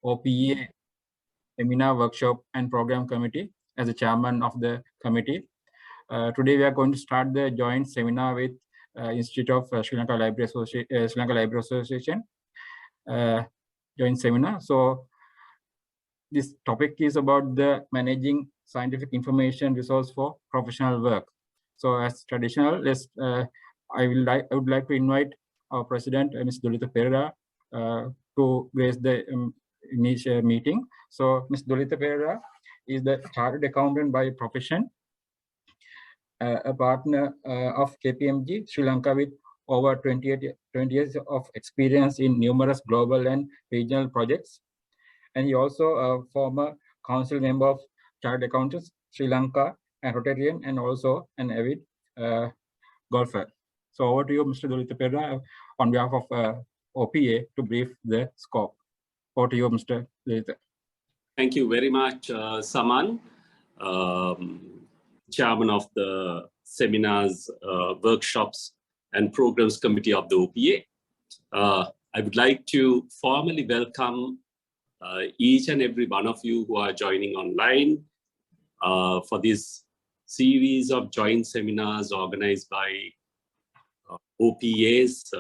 OPA Seminar Workshop and Program Committee as the chairman of the committee. Today we are going to start the joint seminar with Institute of Sri Lanka Library Association joint seminar. So this topic is about the managing scientific information resource for professional work. So as traditional, I would like to invite our president, Ms. Dolitha Pereira, to grace the initial meeting. So Ms. Dolitha Pereira is the chartered accountant by profession, a partner of KPMG Sri Lanka with over 20 years of experience in numerous global and regional projects. And he also a former council member of Chartered Accountants Sri Lanka and Rotarian, and also an avid golfer. So over to you, Mr. Dolitha Pereira, on behalf of OPA to brief the scope. Over to you, Mr. Dolitha. Thank you very much, Saman, chairman of the seminars, workshops, and programs committee of the OPA. I would like to formally welcome each and every one of you who are joining online for this series of joint seminars organized by OPA's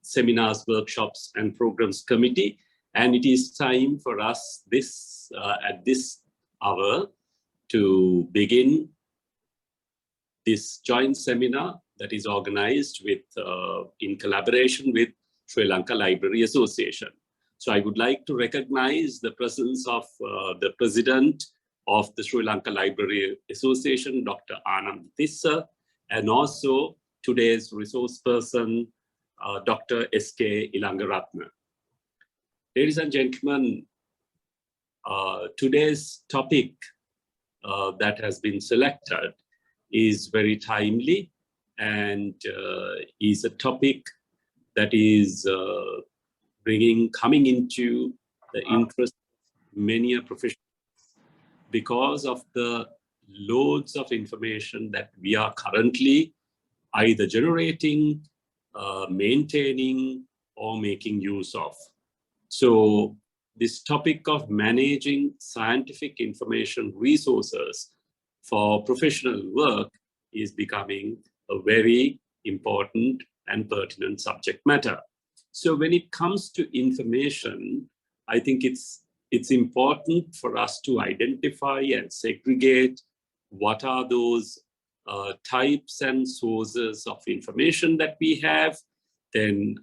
seminars, workshops, and programs committee. And it is time for us at this hour to begin this joint seminar that is organized with in collaboration with Sri Lanka Library Association. So I would like to recognize the presence of the president of the Sri Lanka Library Association, Dr. Anand Tissa, and also today's resource person, Dr. S.K. Ilangaratna. Ladies and gentlemen, today's topic that has been selected is very timely and is a topic that is coming into the interest of many professionals because of the loads of information that we are currently either generating, maintaining, or making use of. So this topic of managing scientific information resources for professional work is becoming a very important and pertinent subject matter. So when it comes to information, I think it's important for us to identify and segregate what are those types and sources of information that we have. Then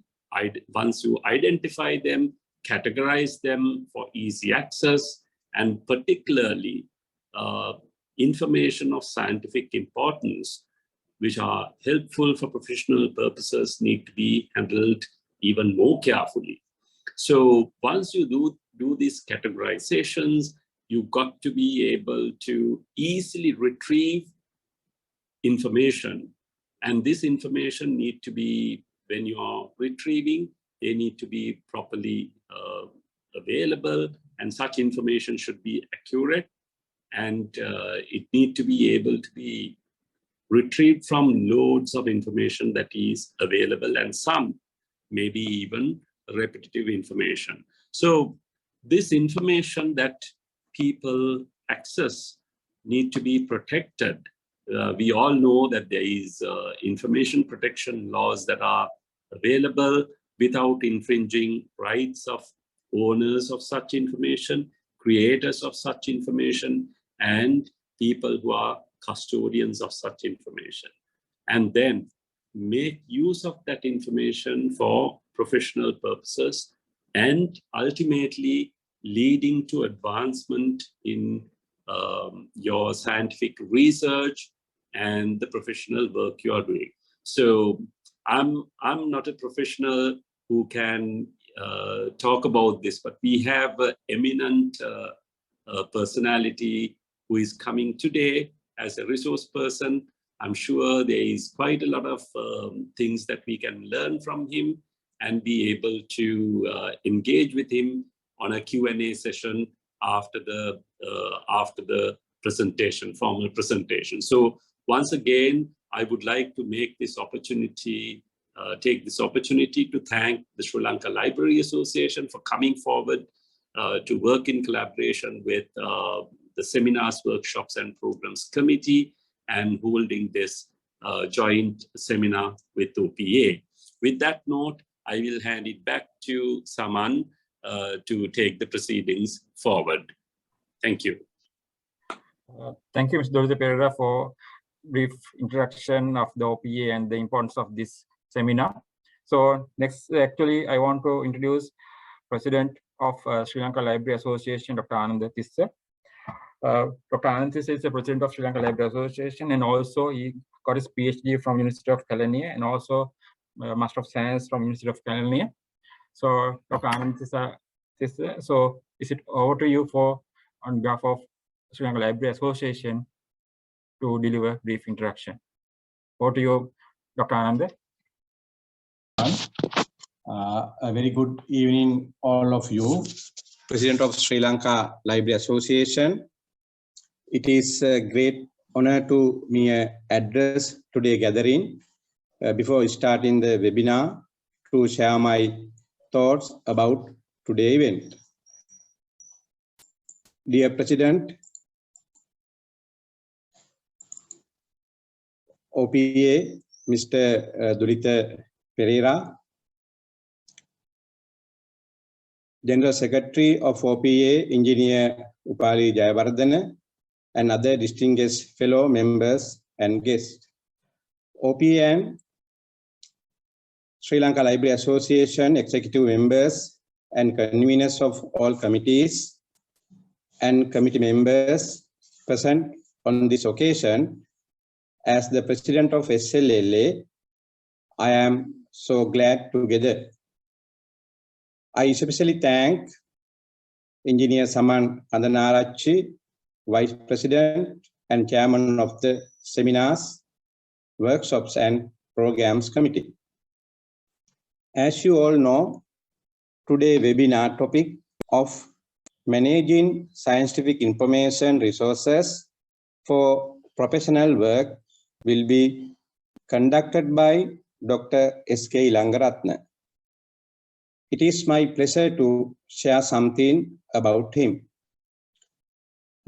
once you identify them, categorize them for easy access, and particularly information of scientific importance, which are helpful for professional purposes, need to be handled even more carefully. So once you do these categorizations, you've got to be able to easily retrieve information. And this information need to be, when you are retrieving, they need to be properly available, and such information should be accurate, and it need to be able to be retrieved from loads of information that is available, and some maybe even repetitive information. So this information that people access need to be protected. We all know that there is information protection laws that are available without infringing rights of owners of such information, creators of such information, and people who are custodians of such information. And then make use of that information for professional purposes, and ultimately leading to advancement in your scientific research and the professional work you are doing. So I'm not a professional who can talk about this, but we have an eminent personality who is coming today as a resource person. I'm sure there is quite a lot of things that we can learn from him and be able to engage with him on a Q&A session after the presentation, formal presentation. So once again, I would like to make this opportunity, take this opportunity to thank the Sri Lanka Library Association for coming forward to work in collaboration with the Seminars, Workshops and Programs Committee and holding this joint seminar with OPA. With that note, I will hand it back to Saman to take the proceedings forward. Thank you. Thank you, Mr. Dorothy Pereira, for brief introduction of the OPA and the importance of this seminar. So next, actually, I want to introduce President of Sri Lanka Library Association, Dr. Ananda Tissa. Dr. Ananda Tissa is the President of Sri Lanka Library Association, and also he got his PhD from University of Kelaniya and also Master of Science from University of Kelaniya. So Dr. Ananda Tissa, so is it over to you for on behalf of Sri Lanka Library Association to deliver brief introduction. Over to you, Dr. Ananda. A very good evening, all of you. President of Sri Lanka Library Association. It is a great honor to me address today's gathering. Before starting the webinar, to share my thoughts about today's event. Dear President, OPA, Mr. Dorothy Pereira, General Secretary of OPA, Engineer Upali Jayawardena, and other distinguished fellow members and guests. OPA and Sri Lanka Library Association executive members and conveners of all committees and committee members present on this occasion. As the President of SLLA, I am so glad together. I especially thank Engineer Saman Kandanarachchi, Vice President and Chairman of the Seminars, Workshops and Programs Committee. As you all know, today's webinar topic of managing scientific information resources for professional work will be conducted by Dr. S.K. Ilangaratne. It is my pleasure to share something about him.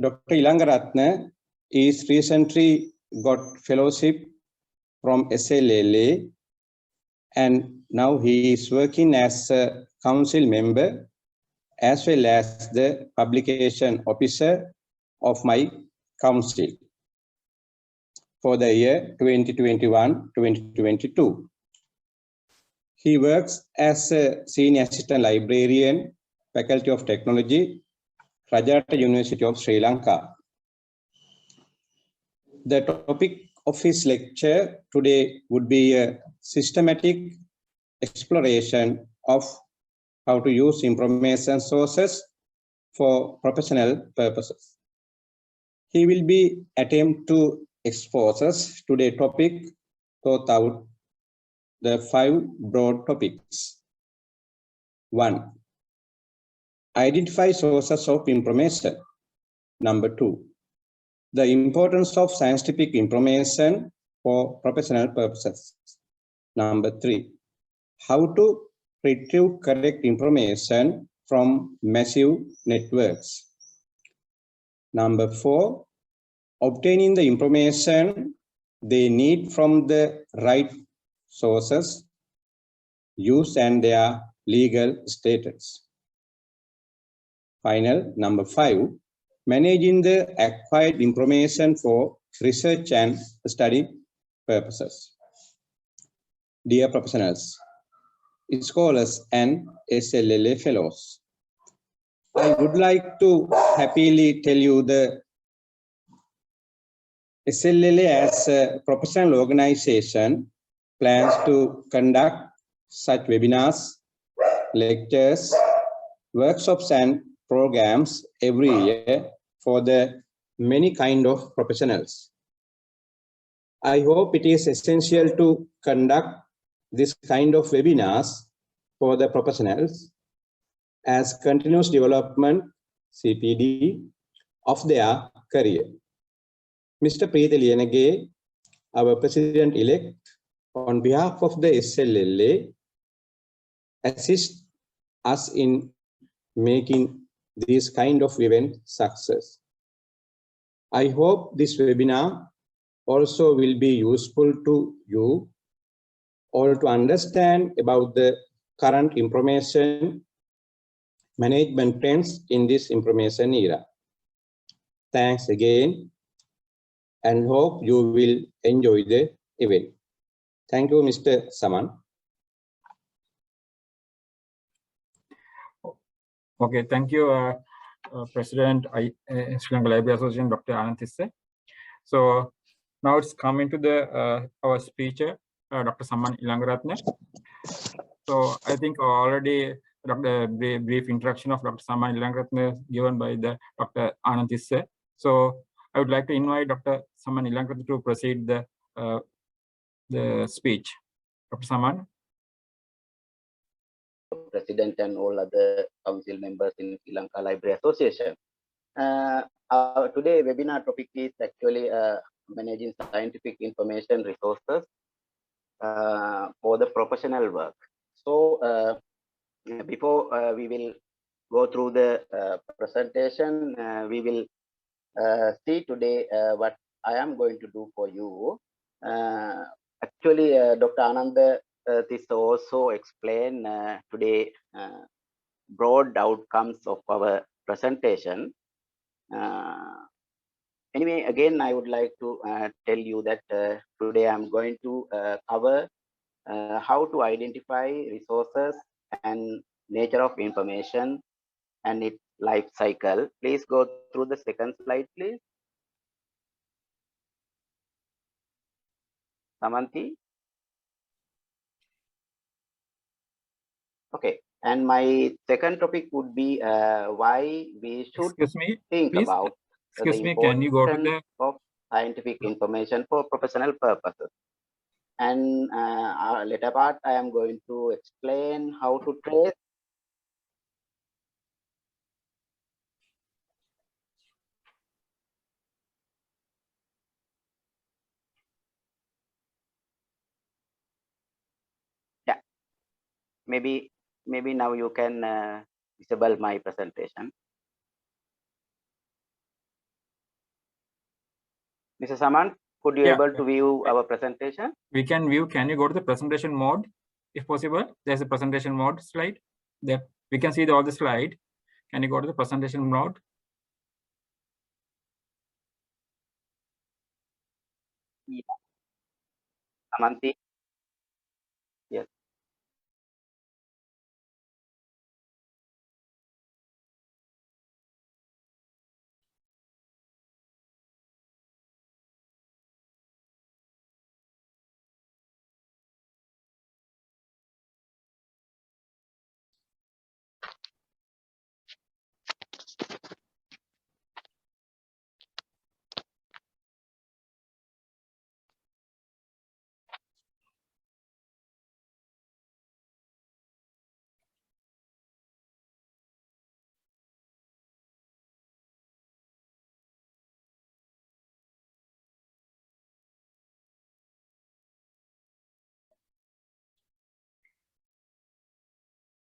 Dr. Ilangaratne is recently got fellowship from SLLA, and now he is working as a council member as well as the publication officer of my council for the year 2021-2022. He works as a senior assistant librarian, Faculty of Technology, Rajata University of Sri Lanka. The topic of his lecture today would be a systematic exploration of how to use information sources for professional purposes. He will be attempt to expose us today's topic thought out the 5 broad topics. 1. Identify sources of information. Number 2. The importance of scientific information for professional purposes. Number 3. How to retrieve correct information from massive networks. Number 4. Obtaining the information they need from the right sources, use and their legal status. Final, number 5, managing the acquired information for research and study purposes. Dear professionals, scholars and SLLA fellows, I would like to happily tell you the SLLA as a professional organization plans to conduct such webinars, lectures, workshops and programs every year for the many kind of professionals. I hope it is essential to conduct this kind of webinars for the professionals as continuous development, CPD, of their career. Mr. Preetha Liyanage, our President-elect, on behalf of the SLLA, assist us in making this kind of event success. I hope this webinar also will be useful to you all to understand about the current information management trends in this information era. Thanks again, and hope you will enjoy the event. Thank you, Mr. Saman. Okay, thank you, President Sri Lanka Library Association, Dr. Anand Tisse. So now it's coming to the our speaker, Dr. Saman Ilangaratne. So I think already Dr. Brief introduction of Dr. Saman Ilangaratne given by the Dr. Anand Tisse. So I would like to invite Dr. Saman Ilangaratne to proceed the speech. Dr. Saman. President and all other council members in Sri Lanka Library Association. Our today webinar topic is actually managing scientific information resources for the professional work. So before we will go through the presentation, we will see today what I am going to do for you. Actually, Dr. Ananda Tisse also explained today broad outcomes of our presentation. Anyway, again, I would like to tell you that today I'm going to cover how to identify resources and nature of information and its life cycle. Please go through the second slide, please. Samanthi. Okay, and my second topic would be why we should think please. about the importance of scientific information for professional purposes. And later part, I am going to explain how to trace maybe now you can disable my presentation. Mr. Saman, could you able to view our presentation? We can view. Can you go to the presentation mode, if possible? There's a presentation mode slide. There we can see all the slide. Can you go to the presentation mode? Yeah. Samanthi. Yes.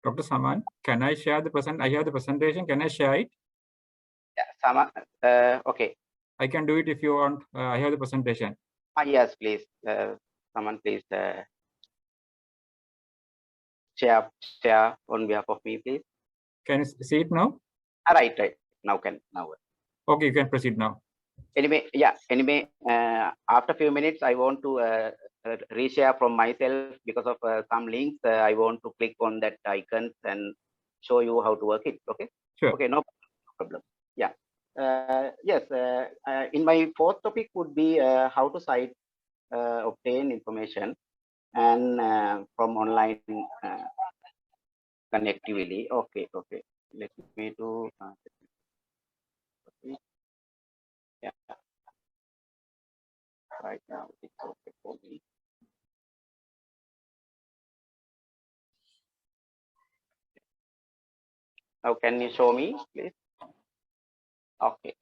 Dr. Saman, can I share the present? I have the presentation. Can I share it? Yeah, Saman. Okay. I can do it if you want. I have the presentation. Yes, please. Saman, please share on behalf of me, please. Can you see it now? Right. Now. Okay, you can proceed now. Anyway, yeah. Anyway, after a few minutes, I want to reshare from myself because of some links. I want to click on that icons and show you how to work it. Okay. Sure. Okay. No problem. Yeah. Yes. In my fourth topic would be how to obtain information and from online connectivity. Okay. Let me do. Yeah. Right now it's okay for me. Now can you show me, please? Okay.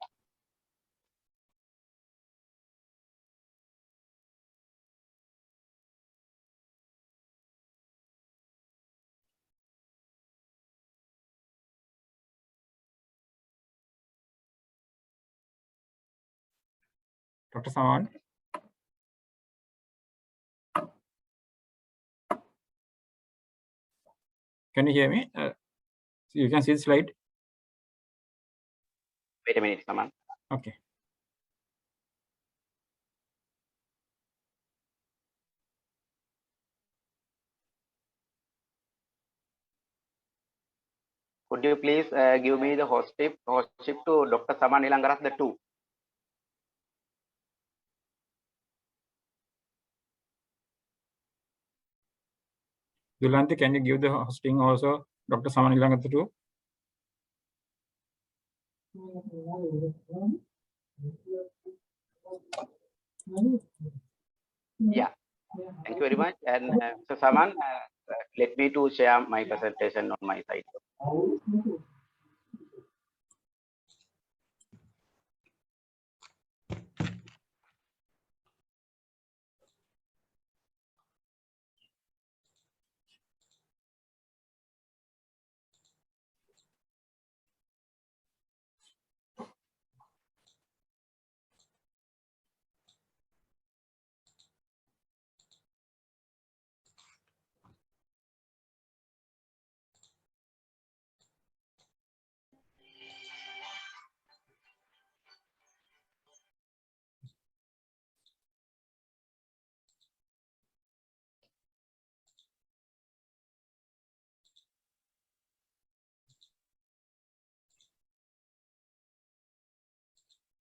Dr. Saman? Can you hear me? You can see the slide. Wait a minute, Saman. Okay. Could you please give me the hostship to Dr. Saman Nilangaratne 2? Yulanti, can you give the hosting also, Dr. Saman Nilangaratne too? Yeah, thank you very much. And so Saman, let me to share my presentation on my side.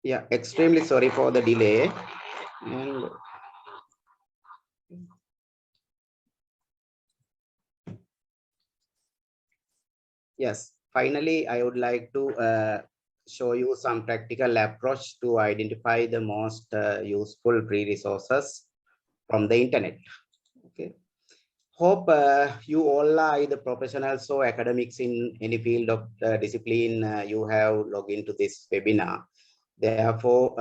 Yeah, extremely sorry for the delay. And yes, finally, I would like to show you some practical approach to identify the most useful free resources from the internet. Okay. Hope you all are either professionals or academics in any field of discipline. You have logged into this webinar. Therefore,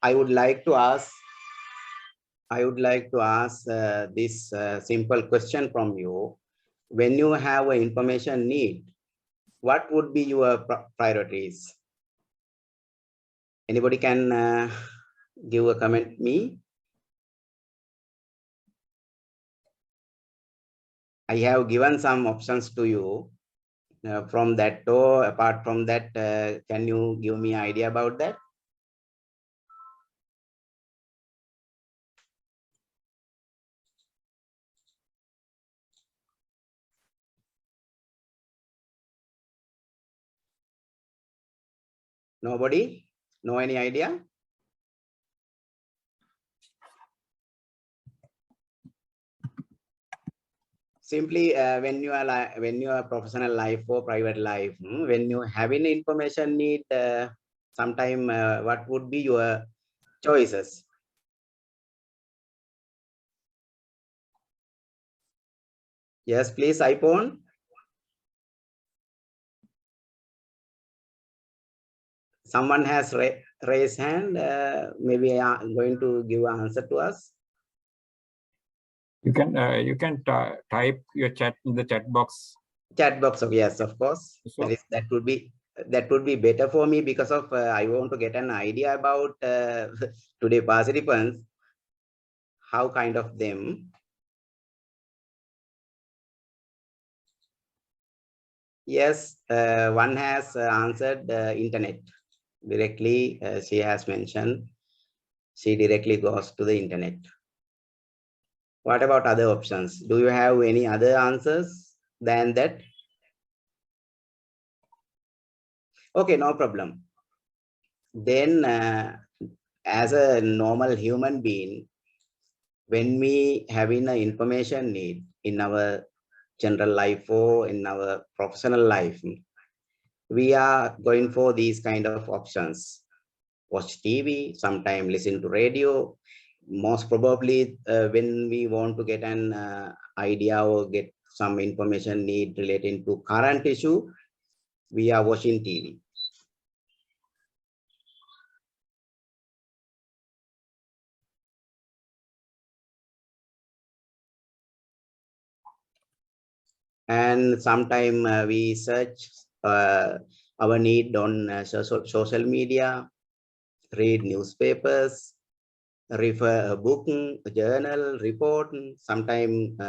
I would like to ask this simple question from you. When you have an information need, what would be your priorities? Anybody can give a comment me? I have given some options to you. From that, or apart from that, can you give me an idea about that? Nobody? No any idea? Simply when you are professional life or private life, when you have an information need, sometime what would be your choices? Yes, please, iPhone. Someone has raised hand. Maybe I am going to give an answer to us. You can type your chat in the chat box. Chat box of yes, of course. So, that would be better for me, because of I want to get an idea about today participants, how kind of them. Yes, one has answered internet directly. She has mentioned she directly goes to the internet. What about other options? Do you have any other answers than that? Okay, no problem. Then as a normal human being, when we having an information need in our general life or in our professional life, we are going for these kind of options. Watch TV, sometimes listen to radio. Most probably when we want to get an idea or get some information need relating to current issue, we are watching TV. And sometimes we search our need on social media. read newspapers, refer a book, a journal, report, sometimes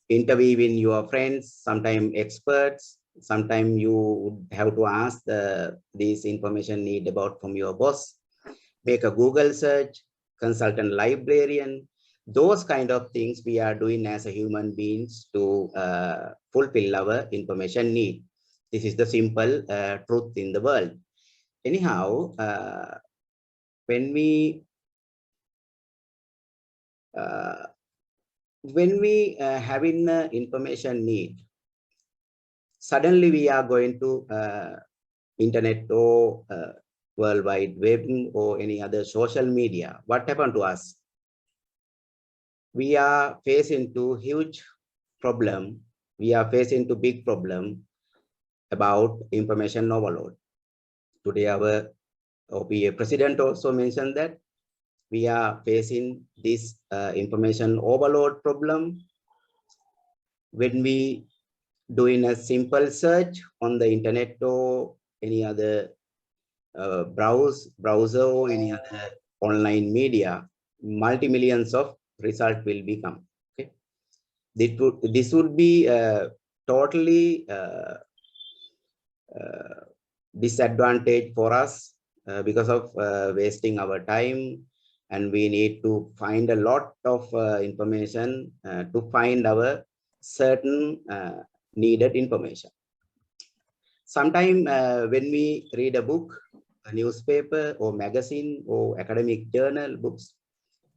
interviewing your friends, sometimes experts, sometimes you would have to ask this information need about from your boss, make a Google search, consult a librarian. Those kind of things we are doing as a human beings to fulfill our information need. This is the simple truth in the world. Anyhow, when we having information need, suddenly we are going to internet or World Wide Web or any other social media. What happened to us? We are facing to huge problem. We are facing to big problem about information overload. Today, our OPA president also mentioned that we are facing this information overload problem when we doing a simple search on the internet or any other browser or any other online media, multi-millions of result will become. Okay, this would be totally disadvantage for us because of wasting our time, and we need to find a lot of information to find our certain needed information. Sometimes when we read a book, a newspaper or magazine or academic journal books,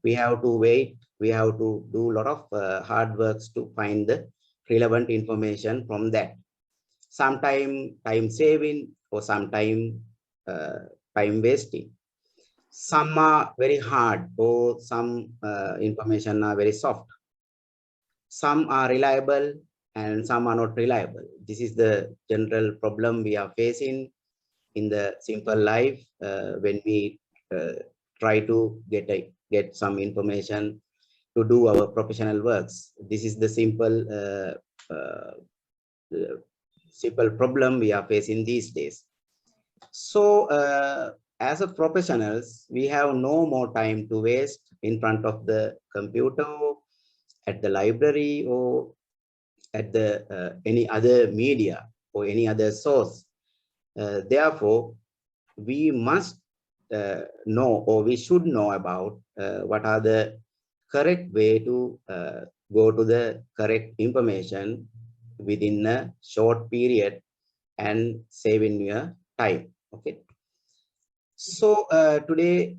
we have to wait, we have to do a lot of hard works to find the relevant information from that. Sometimes time saving or sometimes time wasting. Some are very hard or some information are very soft. Some are reliable and some are not reliable. This is the general problem we are facing in the simple life when we try to get some information to do our professional works. This is the simple problem we are facing these days. So as a professionals, we have no more time to waste in front of the computer, at the library, or at the any other media or any other source. Therefore, we must know, or we should know about what are the correct way to go to the correct information within a short period and saving your time. Okay. So today,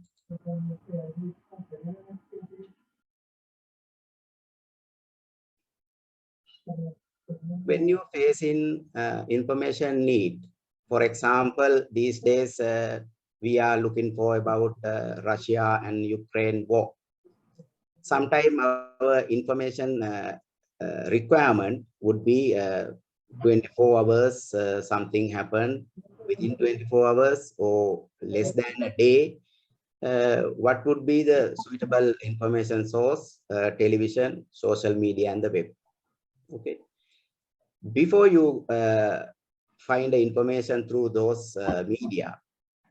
when you face in information need, for example, these days we are looking for about Russia and Ukraine war. Sometimes our information requirement would be 24 hours, something happened within 24 hours or less than a day. What would be the suitable information source? Television, social media, and the web. Okay. Before you find the information through those media,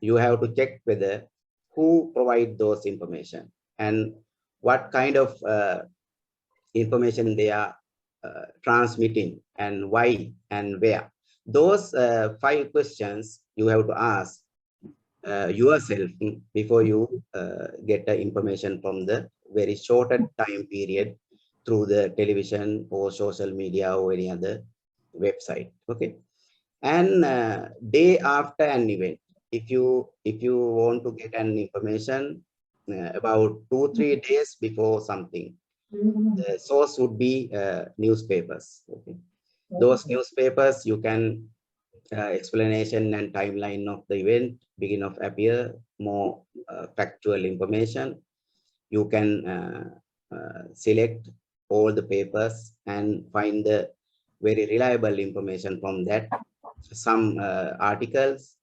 you have to check whether who provide those information and what kind of information they are transmitting and why and where. Those 5 questions you have to ask yourself before you get the information from the very short time period through the television or social media or any other website. Okay. And day after an event, if you want to get an information about 2-3 days before something, the source would be newspapers. Okay. Those newspapers, you can explanation and timeline of the event begin of appear, more factual information. You can select all the papers and find the very reliable information from that. Some articles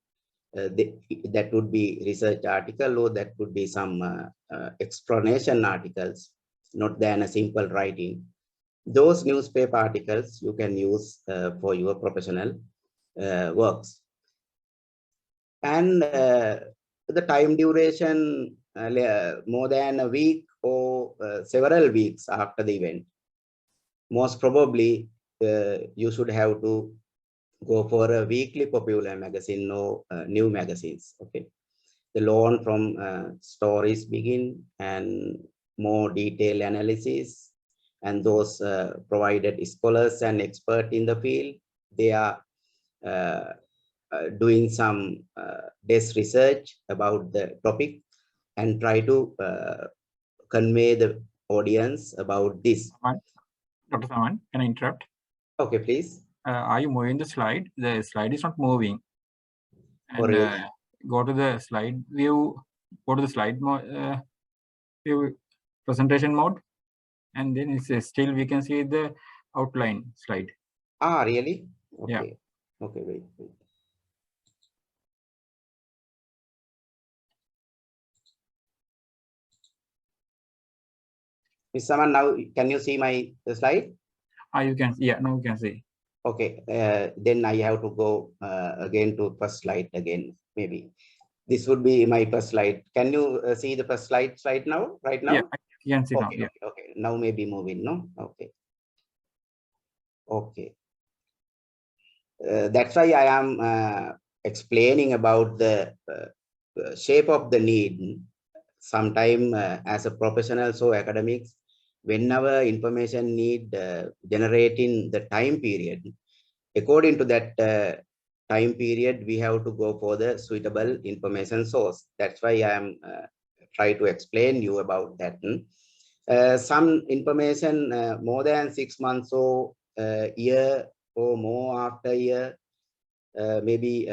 that would be research article, or that could be some explanation articles, not than a simple writing. Those newspaper articles you can use for your professional works. And the time duration more than a week or several weeks after the event, most probably you should have to go for a weekly popular magazine or new magazines. Okay, the loan from stories begin and more detailed analysis, and those provided scholars and expert in the field, they are doing some desk research about the topic and try to convey the audience about this. Dr. Saman, can I interrupt? Okay, please. Are you moving the slide? The slide is not moving. And go to the slide view, go to the slide view presentation mode, and then it's still we can see the outline slide. Ah, really? Okay. Yeah. Okay, wait. Miss Saman, now can you see my slide? You can, yeah, now you can see. Okay, then I have to go again to first slide again, maybe. This would be my first slide. Can you see the first slide now, right now? Yeah, I can see okay, now, yeah. Okay, now maybe moving, no? Okay. Okay. That's why I am explaining about the shape of the need. Sometime as a professional, so academics, whenever information need generating the time period, according to that time period, we have to go for the suitable information source. That's why I am try to explain you about that. Some information more than 6 months or year or more after a year, maybe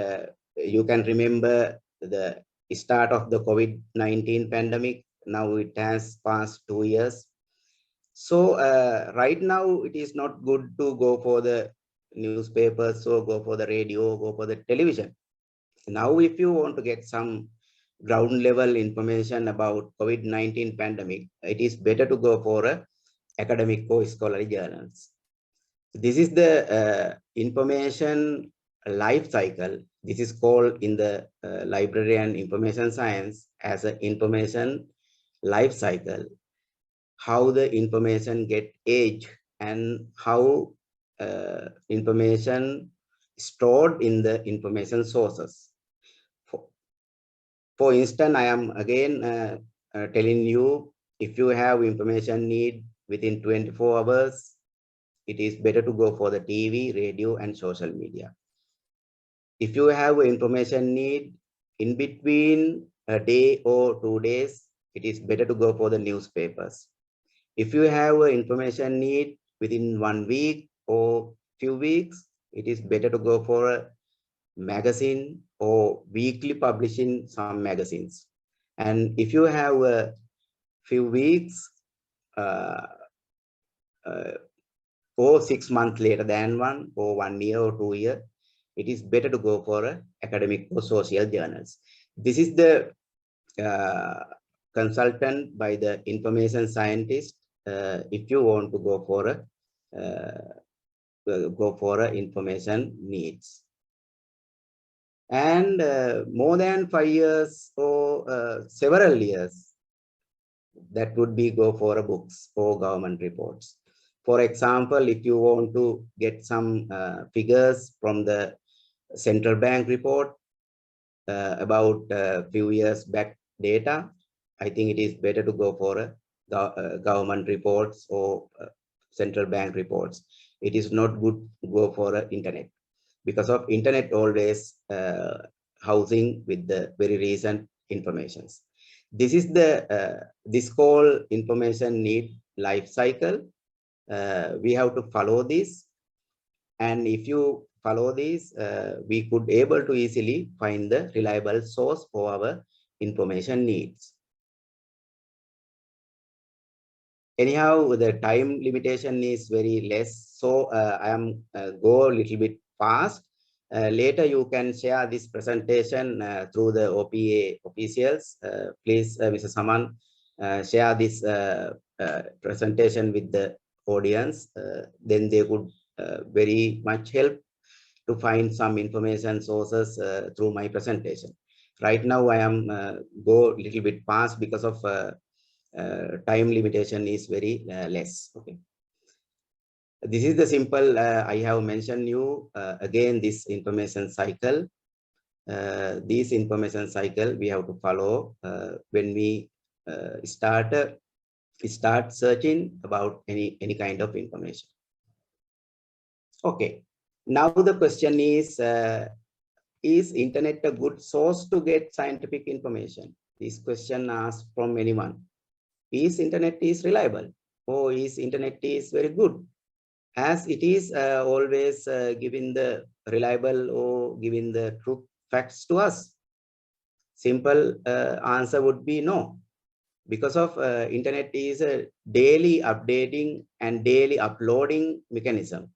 you can remember the start of the COVID-19 pandemic. Now it has passed 2 years. So right now it is not good to go for the newspapers or go for the radio, go for the television. Now, if you want to get some ground level information about COVID-19 pandemic, it is better to go for academic or scholarly journals. This is the information life cycle. This is called in the library and information science as an information life cycle. How the information get aged and how information stored in the information sources. For instance, I am again telling you, if you have information need within 24 hours, it is better to go for the TV, radio, and social media. If you have information need in between a day or 2 days, it is better to go for the newspapers. If you have information need within 1 week or few weeks, it is better to go for a magazine or weekly publishing some magazines. And if you have a few weeks or 6 months later than one, or 1 year or 2 years, it is better to go for academic or social journals. This is the consultant by the information scientist. If you want to go for information needs. And more than 5 years or several years, that would be go for books or government reports. For example, if you want to get some figures from the central bank report about a few years back data, I think it is better to go for government reports or central bank reports. It is not good to go for internet, because of internet always housing with the very recent informations. This is the this called information need life cycle. We have to follow this, and if you follow this, we could able to easily find the reliable source for our information needs. Anyhow, the time limitation is very less, so I am go a little bit fast. Later you can share this presentation through the OPA officials. Please, Mr. Saman, share this presentation with the audience. Then they could very much help to find some information sources through my presentation. Right now, I am go a little bit fast because of time limitation is very less. Okay. This is the simple, I have mentioned you again, this information cycle. This information cycle we have to follow when we start searching about any kind of information. Okay, now the question is internet a good source to get scientific information? This question asked from anyone. Is internet is reliable, or is internet is very good? As it is always giving the reliable or giving the truth facts to us? Simple answer would be no, because of internet is a daily updating and daily uploading mechanism.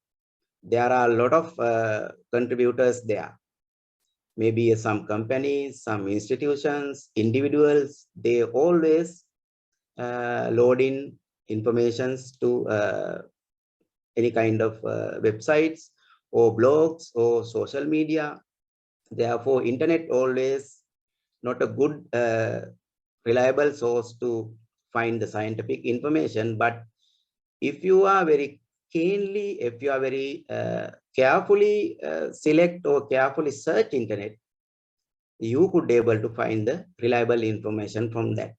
There are a lot of contributors there. Maybe some companies, some institutions, individuals, they always load in informations to any kind of websites or blogs or social media. Therefore, internet always not a good reliable source to find the scientific information. But if you are very keenly, if you are very carefully select or carefully search internet, you could be able to find the reliable information from that.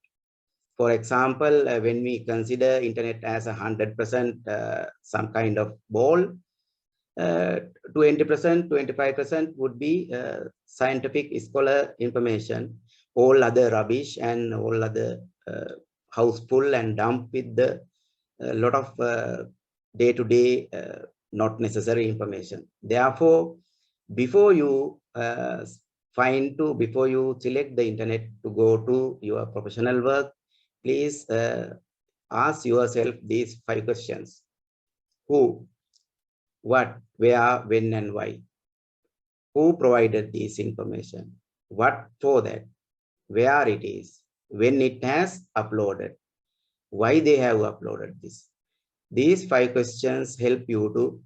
For example, when we consider internet as 100% some kind of ball, 20%, 25% would be scientific scholar information. All other rubbish and all other house full and dump with the lot of day-to-day not necessary information. Therefore, before you before you select the internet to go to your professional work, please ask yourself these 5 questions. Who, what, where, when, and why? Who provided this information? What for that? Where it is? When it has uploaded? Why they have uploaded this? These 5 questions help you to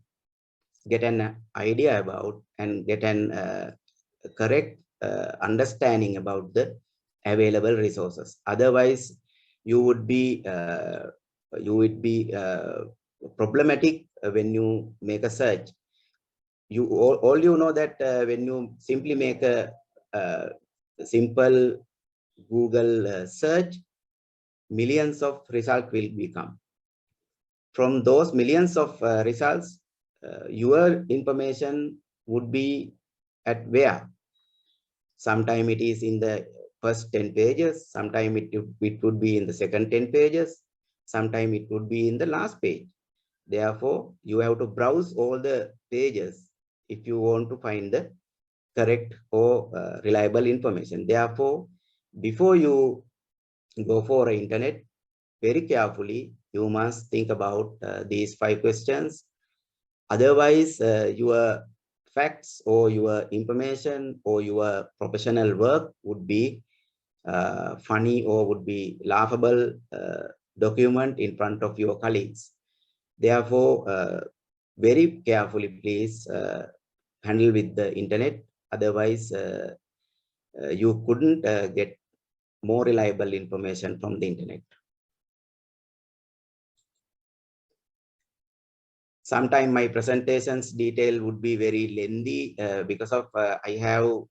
get an idea about and get an correct understanding about the available resources. Otherwise, you would be problematic when you make a search. All you know that when you simply make a simple Google search, millions of results will become. From those millions of results, your information would be at where? Sometime it is in the first 10 pages, sometime it would be in the second 10 pages, sometime it would be in the last page. Therefore, you have to browse all the pages if you want to find the correct or reliable information. Therefore, before you go for internet, very carefully, you must think about these 5 questions. Otherwise, your facts or your information or your professional work would be funny or would be laughable document in front of your colleagues. Therefore, very carefully, please handle with the internet. Otherwise, you couldn't get more reliable information from the internet. Sometimes my presentations detail would be very lengthy because of I have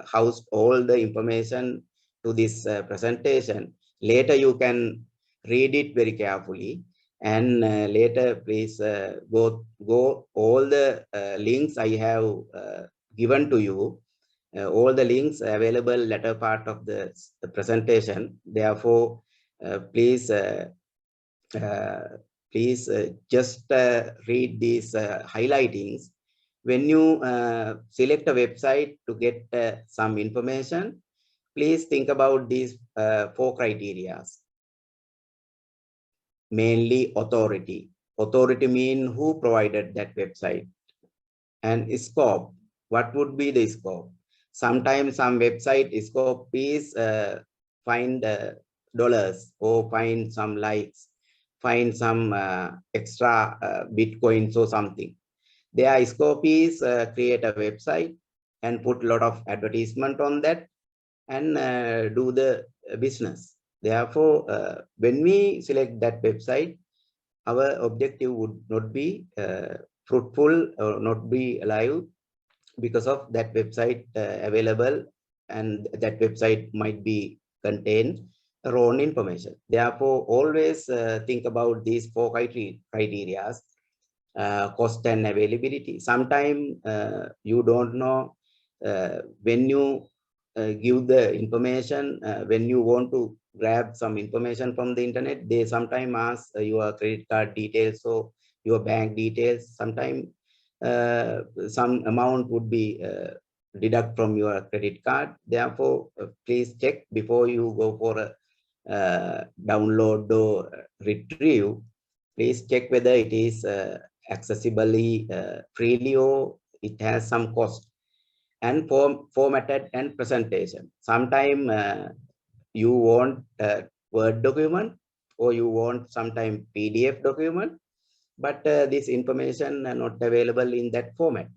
housed all the information to this presentation. Later you can read it very carefully, and later please go all the links I have given to you. All the links available later part of the presentation. Therefore, please just read these highlightings. When you select a website to get some information, please think about these 4 criteria. Mainly authority. Authority means who provided that website. And scope. What would be the scope? Sometimes some website scope is find dollars or find some likes, find some extra bitcoins or something. Their scope is create a website and put a lot of advertisement on that and do the business. Therefore, when we select that website, our objective would not be fruitful or not be alive because of that website available, and that website might be contain wrong information. Therefore, always think about these 4 criteria: cost and availability. Sometimes you don't know when you give the information, when you want to grab some information from the internet, they sometimes ask your credit card details or your bank details. Sometimes some amount would be deduct from your credit card. Therefore, please check before you go for a download or retrieve. Please check whether it is accessibly freely or it has some cost. And formatted and presentation. Sometime you want a Word document or you want sometime PDF document, but this information are not available in that format.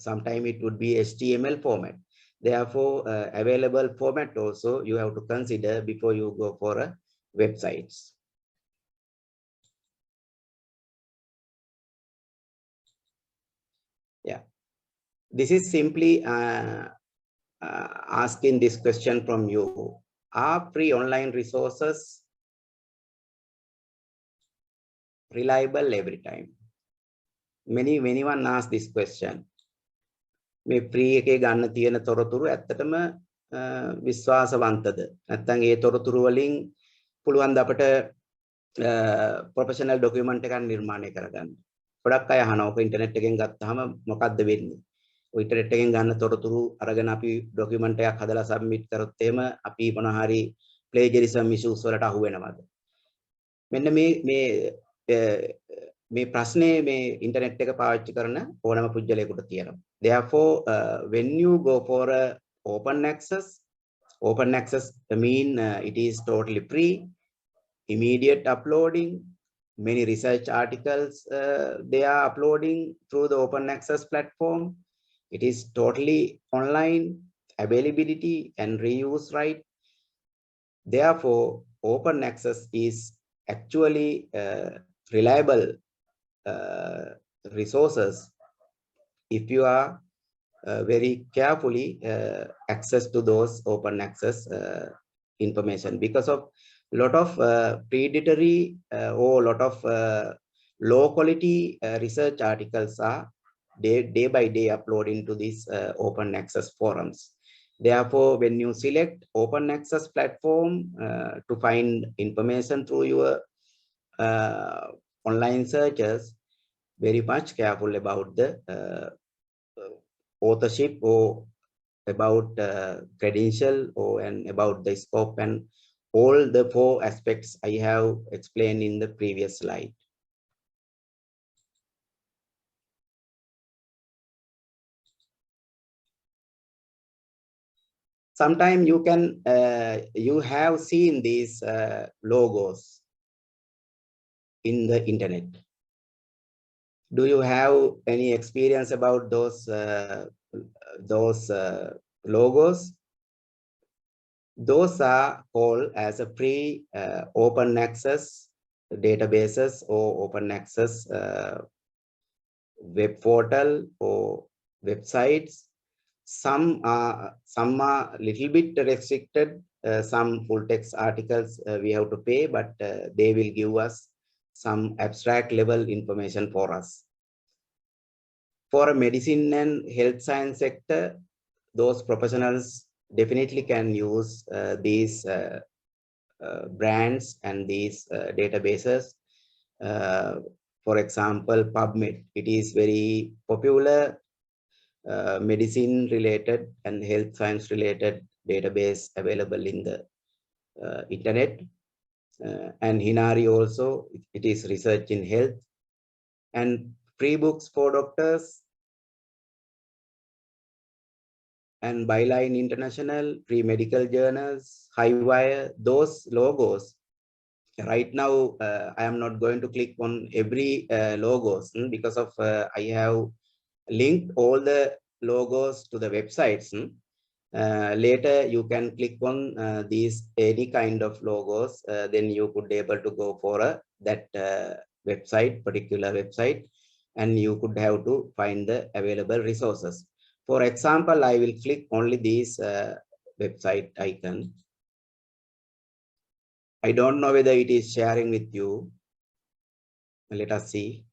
Sometime it would be HTML format. Therefore, available format also you have to consider before you go for websites. Yeah, this is simply asking this question from you. Are free online resources reliable every time? Manyone ask this question. මේ free එකේ ගන්න තියෙන තොරතුරු ඇත්තටම විශ්වාසවන්තද? නැත්නම් ඒ තොරතුරු වලින් පුළුවන් ද අපිට ප්‍රොෆෙෂනල් ડોකියුමන්ට් එකක් නිර්මාණය කරගන්න? ගොඩක් අය අහනවා ඔක ඉන්ටර්නෙට් එකෙන් ගත්තාම මොකද්ද වෙන්නේ? ඔය ඉන්ටර්නෙට් එකෙන් ගන්න තොරතුරු අරගෙන අපි ડોකියුමන්ට් එකක් හදලා සබ්මිට් කරොත් එහෙම අපි මොන හරි ප්ලේජරිසම් ඉෂුස් වලට අහු වෙනවද? මෙන්න මේ ප්‍රශ්නේ මේ ඉන්ටර්නෙට් එක පාවිච්චි කරන ඕනම පුජ්‍යලයකට තියෙනවා. Therefore, when you go for open access mean it is totally free, immediate uploading. Many research articles they are uploading through the open access platform. It is totally online, availability and reuse right. Therefore, open access is actually reliable resources if you are very carefully access to those open access information, because of lot of predatory or lot of low quality research articles are day by day uploading to these open access forums. Therefore, when you select open access platform to find information through your online searches, very much careful about the authorship or about credential or and about the scope and all the 4 aspects I have explained in the previous slide. Sometimes you can you have seen these logos in the internet. Do you have any experience about those logos? Those are called as a free open access databases or open access web portal or websites. Some are little bit restricted. Some full text articles we have to pay, but they will give us some abstract level information for us. For a medicine and health science sector, those professionals definitely can use these brands and these databases. For example, PubMed, it is very popular medicine related and health science related database available in the internet. And Hinari also, it is research in health. And free books for doctors and Byline International, free medical journals, Highwire, those logos. Right now, I am not going to click on every logos because of I have linked all the logos to the websites. Later, you can click on these any kind of logos. Then you could be able to go for that website, particular website, and you could have to find the available resources. For example, I will click only these website icon. I don't know whether it is sharing with you. Let us see.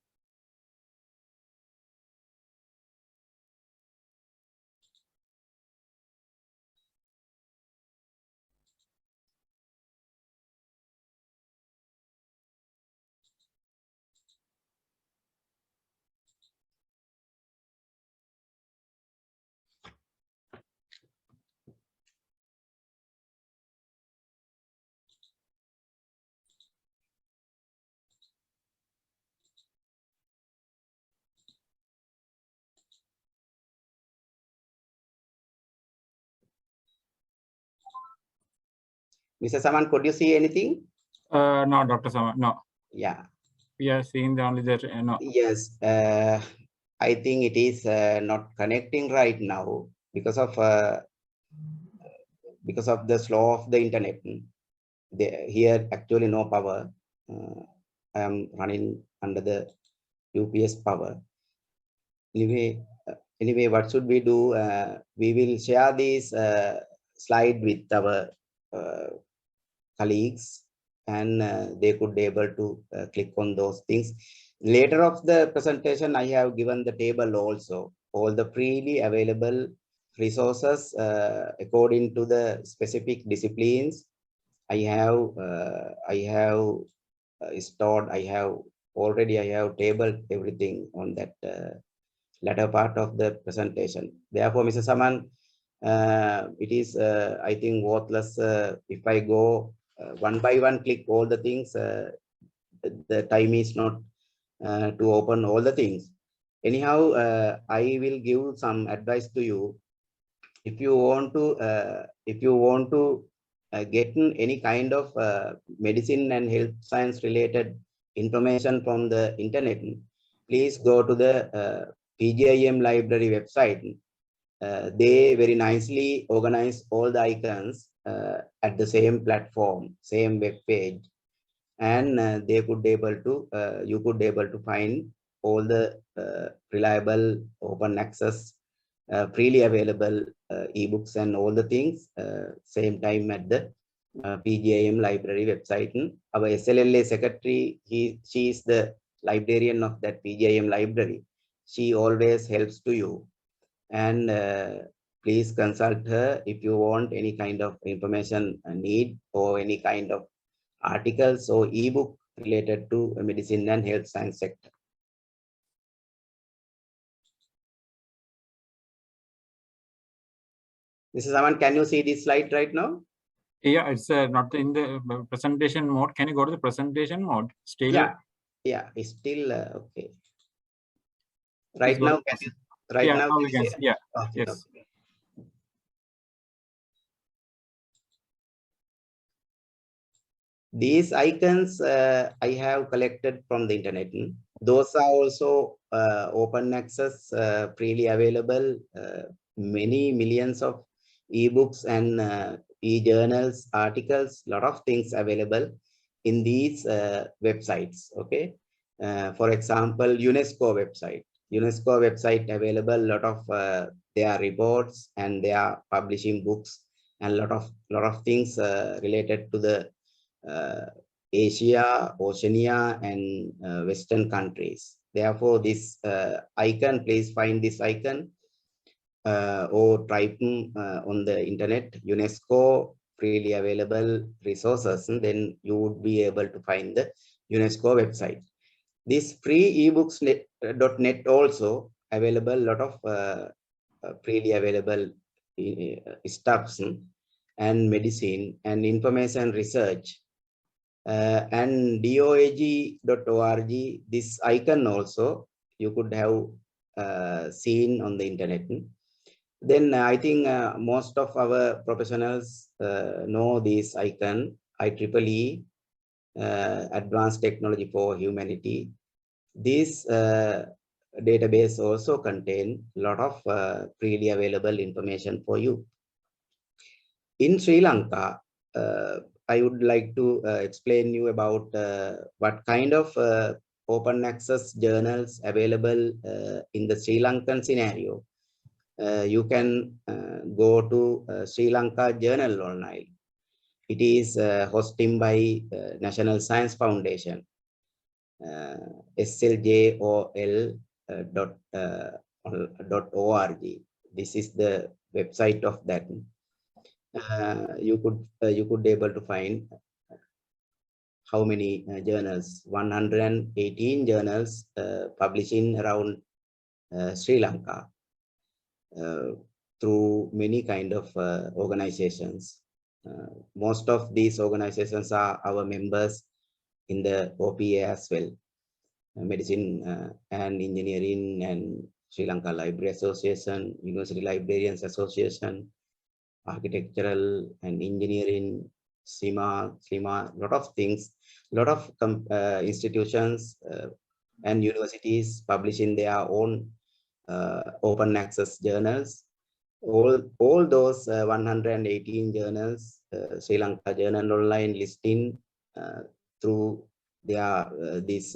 Mr. Saman, could you see anything? No, Dr. Sama, no. Yeah. We are seeing only that, no. Yes, I think it is not connecting right now because of the slow of the internet. Here actually no power. I am running under the UPS power. Anyway, what should we do? We will share this slide with our colleagues, and they could be able to click on those things. Later of the presentation, I have given the table also, all the freely available resources according to the specific disciplines. I have stored. I have tabled everything on that latter part of the presentation. Therefore, Mr. Saman, it is I think worthless if I go one by one click all the things. The time is not to open all the things. Anyhow, I will give some advice to you. If you want to get any kind of medicine and health science related information from the internet, please go to the PGIM library website. They very nicely organize all the icons at the same platform, same web page, and they could be able to you could be able to find all the reliable open access freely available ebooks and all the things same time at the PGIM library website. Our SLLA secretary, she is the librarian of that PGIM library. She always helps to you, and please consult her if you want any kind of information need or any kind of articles or ebook related to medicine and health science sector. Mrs. Aman, can you see this slide right now? Yeah, it's not in the presentation mode. Can you go to the presentation mode? Still. Yeah, it's still okay. Right now, can you? Right yeah, now, we can see. Yeah. Okay, Yes. okay. These icons I have collected from the internet. Those are also open access, freely available. Many millions of ebooks and e-journals, articles, lot of things available in these websites. Okay, for example, UNESCO website. UNESCO website available. Lot of their reports, and they are publishing books and lot of things related to the Asia, Oceania, and Western countries. Therefore, this icon, please find this icon or type on the internet, UNESCO freely available resources, and then you would be able to find the UNESCO website. This free ebooks.net also available, lot of freely available stuffs and medicine and information research. And doag.org, this icon also you could have seen on the internet. Then I think most of our professionals know this icon, IEEE, Advanced Technology for Humanity. This database also contain a lot of freely available information for you. In Sri Lanka, I would like to explain you about what kind of open access journals available in the Sri Lankan scenario. You can go to Sri Lanka Journal Online. It is hosted by National Science Foundation, sljol.org. This is the website of that. You could able to find how many journals, 118 journals publishing around Sri Lanka through many kind of organizations. Most of these organizations are our members in the OPA as well, Medicine and Engineering and Sri Lanka Library Association, University Librarians Association, Architectural and Engineering, SIMA, lot of things, lot of institutions and universities publishing their own open access journals. All those 118 journals, Sri Lanka Journal Online listing through their this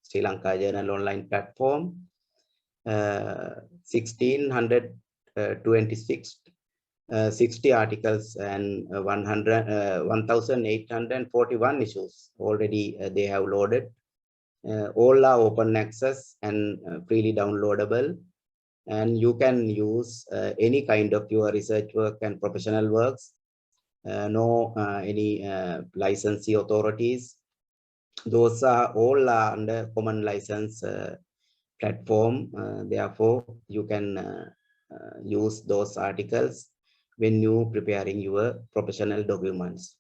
Sri Lanka Journal Online platform, 1626 60 articles and 1,841 issues already they have loaded. All are open access and freely downloadable, and you can use any kind of your research work and professional works. No any licensee authorities. Those are all under common license platform. Therefore, you can use those articles when you preparing your professional documents.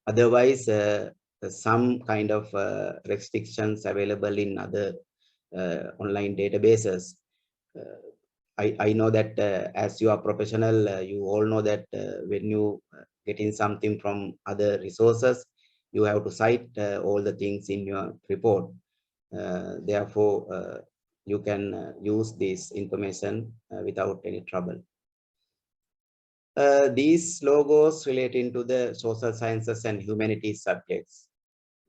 Otherwise, some kind of restrictions available in other online databases. I know that as you are professional, you all know that when you getting something from other resources, you have to cite all the things in your report. Therefore, you can use this information without any trouble. These logos relating to the social sciences and humanities subjects.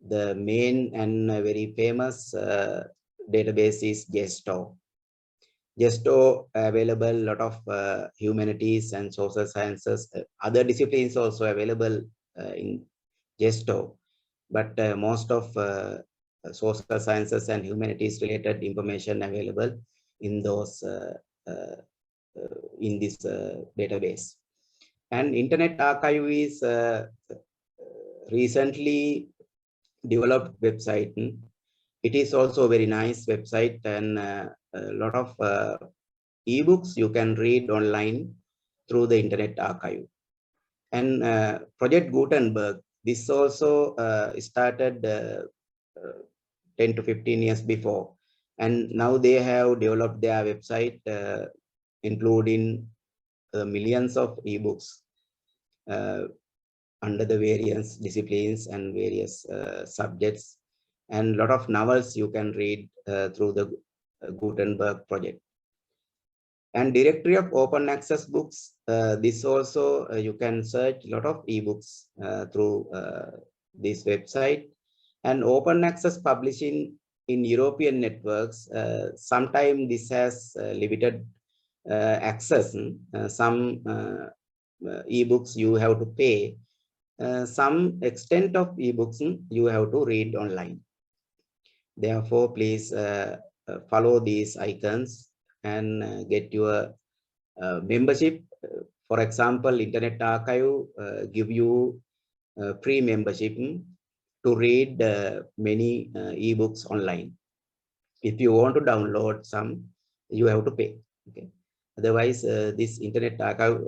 The main and very famous database is GESTO. GESTO available lot of humanities and social sciences. Other disciplines also available in GESTO, but most of social sciences and humanities related information available in those in this database. And Internet Archive is recently developed website. It is also a very nice website, and a lot of ebooks you can read online through the Internet Archive. And Project Gutenberg, this also started 10 to 15 years before, and now they have developed their website including millions of ebooks under the various disciplines and various subjects, and a lot of novels you can read through the Gutenberg project. And Directory of Open Access Books, this also you can search a lot of ebooks through this website. And open access publishing in European networks, sometimes this has limited access. Some ebooks you have to pay. Some extent of ebooks you have to read online. Therefore, please follow these icons and get your membership. For example, Internet Archive give you free membership to read many ebooks online. If you want to download some, you have to pay. Okay. Otherwise, this Internet Archive.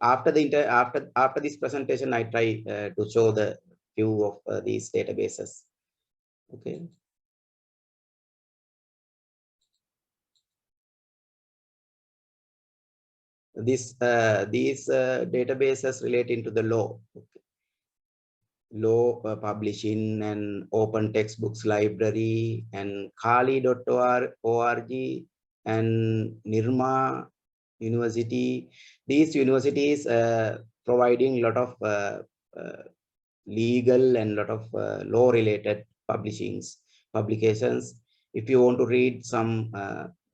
After this presentation, I try to show the few of these databases. Okay. These databases relating to the law. Okay. Law publishing and open textbooks library and Kali.org and Nirma university. These universities providing a lot of legal and lot of law related publications. If you want to read some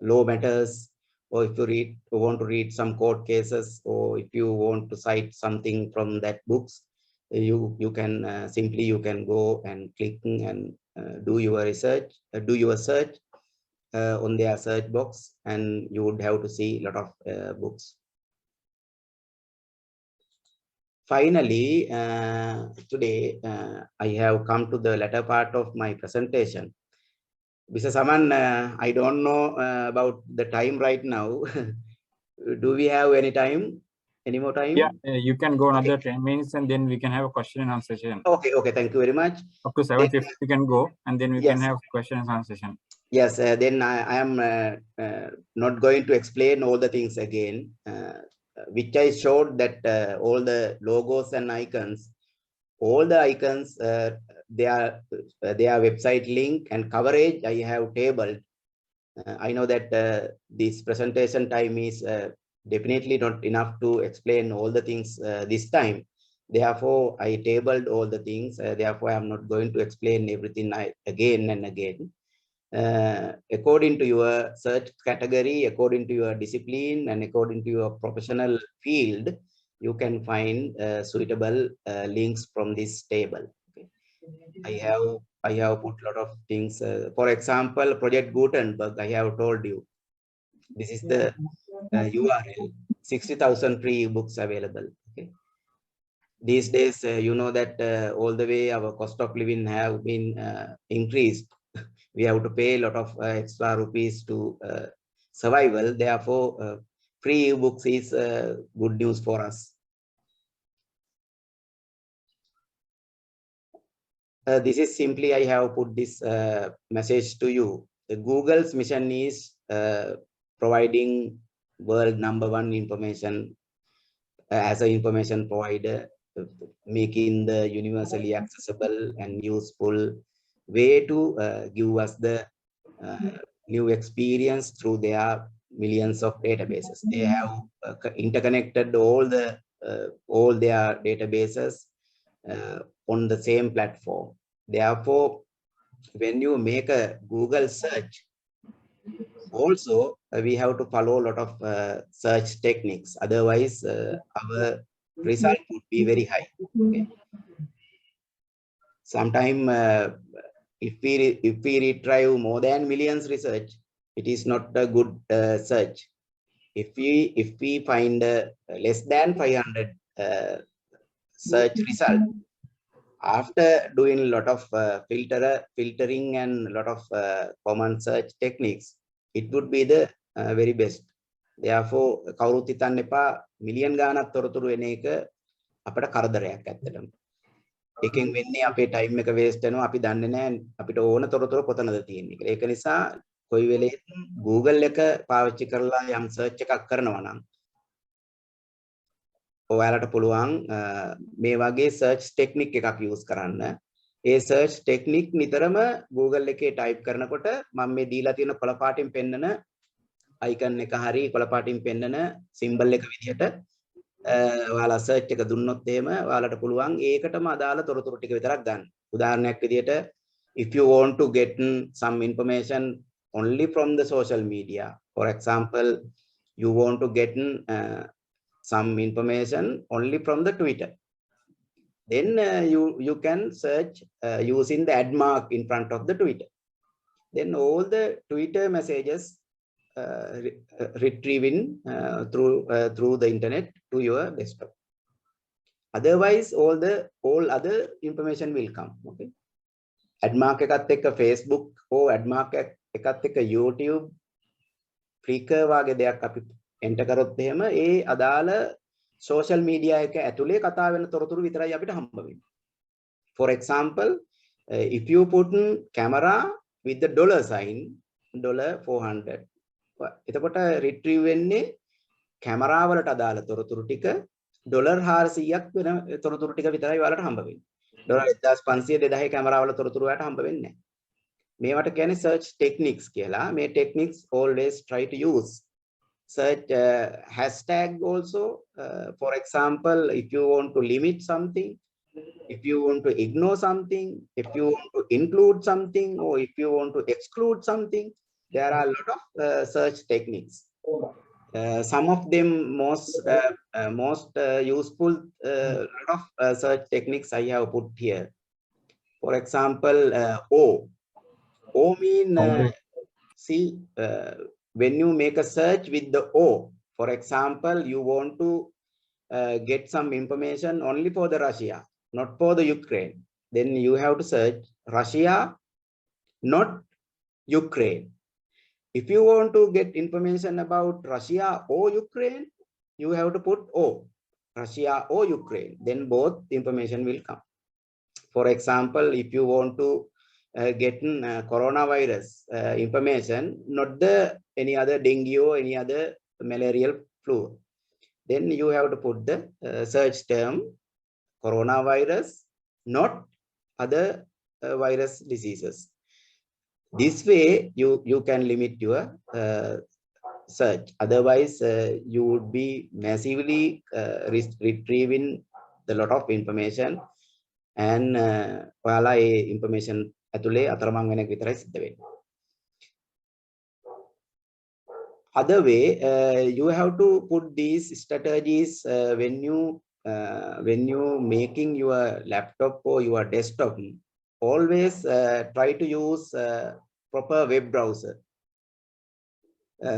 law matters, or if you want to read some court cases, or if you want to cite something from that books, you can simply you can go and click and do your research, do your search on their search box, and you would have to see a lot of books. Finally, today I have come to the latter part of my presentation. Mr. Saman, I don't know about the time right now. Do we have any time? Any more time? Yeah, you can go another 10 minutes and then we can have a question and answer session. Okay, okay, thank you very much. Up to 7:50 we can go and then we can Yes. have question and answer session. Yes, then I am not going to explain all the things again, which I showed that all the logos and icons, all the icons, their website link and coverage I have tabled. I know that this presentation time is definitely not enough to explain all the things this time. Therefore, I tabled all the things. Therefore, I am not going to explain everything again and again. According to your search category, according to your discipline, and according to your professional field, you can find suitable links from this table. Okay. I have put a lot of things. For example, Project Gutenberg, I have told you. This is the URL, 60,000 free books available. Okay. These days, you know that all the way our cost of living have been increased. We have to pay a lot of extra rupees to survival. Therefore, free books is good news for us. This is simply, I have put this message to you. Google's mission is providing world #1 information as an information provider, making the universally accessible and useful way to give us the new experience through their millions of databases. They have interconnected all their databases on the same platform. Therefore, when you make a Google search, also we have to follow a lot of search techniques. Otherwise, our result would be very high. Okay. Sometime if we retrieve more than millions research, it is not a good search. If we find less than 500 search result, after doing a lot of filtering and a lot of common search techniques, it would be the very best. Therefore, කවුරුත් හිතන්න එපා million ගාණක් තොරතුරු එන එක අපිට කරදරයක් ඇත්තටම. එකෙන් වෙන්නේ අපේ ටයිම් එක වේස්ට් වෙනවා. අපි දන්නේ නැහැ අපිට ඕන තොරතුරු කොතනද තියෙන්නේ කියලා. ඒක නිසා කොයි වෙලෙත් Google එක පාවිච්චි කරලා යම් සර්ච් එකක් කරනවා නම් ඔයාලට පුළුවන් මේ වගේ සර්ච් ටෙක්නික් එකක් යූස් කරන්න. ඒ සර්ච් ටෙක්නික් නිතරම Google එකේ ටයිප් කරනකොට මම මේ දීලා තියෙන කොළ පාටින් පෙන්නන අයිකන් එක හරි කොළ පාටින් පෙන්නන සිම්බල් එක විදිහට ඔයාලා සර්ච් එක දුන්නොත් එහෙම ඔයාලට පුළුවන් ඒකටම අදාළ තොරතුරු ටික විතරක් ගන්න. උදාහරණයක් විදිහට if you want to get some information only from the social media, for example, you want to get some information only from the Twitter, then you can search using the ad mark in front of the Twitter. Then all the Twitter messages retrieving through the internet to your desktop. Otherwise, all other information will come. Okay. Ad mark එකත් එක්ක Facebook or ad mark එකත් එක්ක YouTube, Flickr වගේ දෙයක් අපි enter කරොත් එහෙම ඒ අදාළ social media එක ඇතුලේ කතා වෙන තොරතුරු විතරයි අපිට හම්බ වෙන්නේ. For example, if you put camera with the dollar sign, $400, එතකොට retrieve වෙන්නේ කැමරා වලට අදාළ තොරතුරු ටික $400ක් වෙන තොරතුරු ටික විතරයි ඔයාලට හම්බ වෙන්නේ. $1500 2000 කැමරා වල තොරතුරු ඔයාලට හම්බ වෙන්නේ නැහැ. මේවට කියන්නේ search techniques කියලා. මේ techniques always try to use search hashtag also. For example, if you want to limit something, if you want to ignore something, if you want to include something, or if you want to exclude something, there are a lot of search techniques. Some of them most useful lot of search techniques I have put here. For example, O mean see when you make a search with the O. For example, you want to get some information only for the Russia, not for the Ukraine. Then you have to search Russia, not Ukraine. If you want to get information about Russia or Ukraine, you have to put O, Russia or Ukraine. Then both information will come. For example, if you want to get coronavirus information, not the any other dengue or any other malarial flu, then you have to put the search term coronavirus, not other virus diseases. This way you can limit your search. Otherwise you would be massively retrieving the lot of information, and ඔයාලා ඒ information ඇතුලේ අතරමං වෙන එක විතරයි සිද්ධ වෙන්නේ. Other way, you have to put these strategies when you making your laptop or your desktop. Always try to use proper web browser.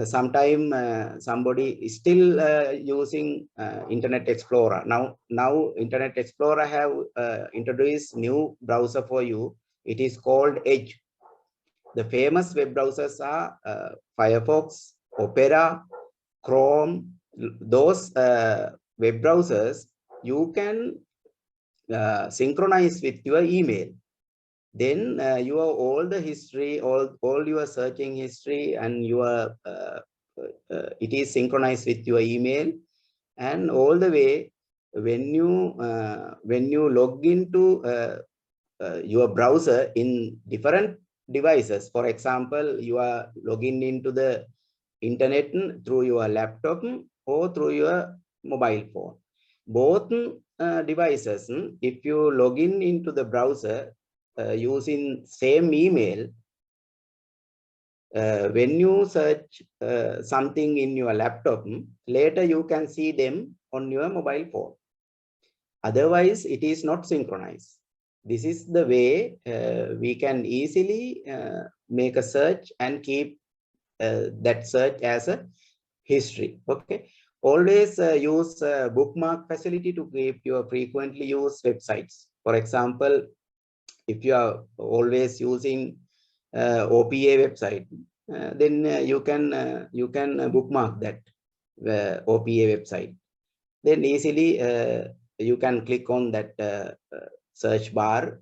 Sometime somebody is still using Internet Explorer. Now Internet Explorer have introduced new browser for you. It is called Edge. The famous web browsers are Firefox, Opera, Chrome. Those web browsers you can synchronize with your email. Then your all the history, all your searching history, and your it is synchronized with your email, and all the way when you log into your browser in different devices. For example, you are logging into the internet through your laptop or through your mobile phone. Both devices, if you log into the browser using same email, when you search something in your laptop, later you can see them on your mobile phone. Otherwise, it is not synchronized. This is the way we can easily make a search and keep that search as a history. Okay. Always use bookmark facility to keep your frequently used websites. For example, if you are always using OPA website, then you can bookmark that OPA website. Then easily you can click on that search bar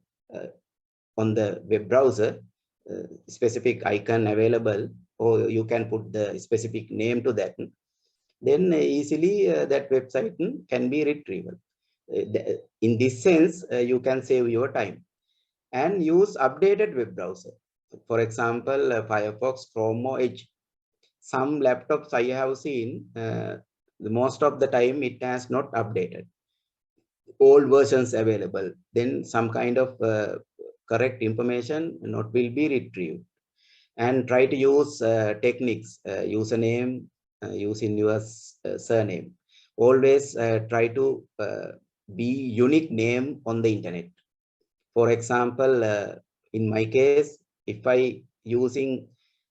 on the web browser, specific icon available, or you can put the specific name to that. Then easily that website can be retrievable. In this sense, you can save your time. And use updated web browser. For example, Firefox, Chrome, or Edge. Some laptops I have seen, most of the time it has not updated. Old versions available. Then some kind of correct information not will be retrieved. And try to use techniques, username, using your surname. Always try to be unique name on the internet. For example, in my case, if I using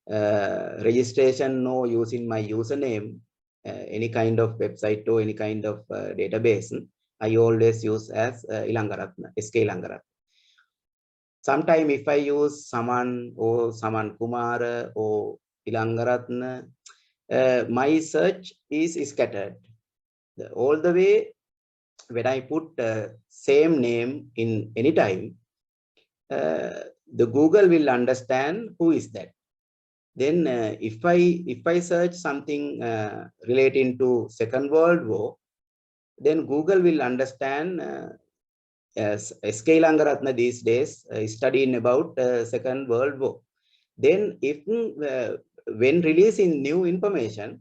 registration or using my username, any kind of website or any kind of database, I always use as Ilangaratna, SK Ilangaratna. Sometimes if I use Saman or Saman Kumar or Ilangaratna, my search is scattered. All the way when I put same name in any time, the Google will understand who is that. Then if I search something relating to Second World War, then Google will understand SK Ilangaratna these days studying about Second World War. Then if when releasing new information,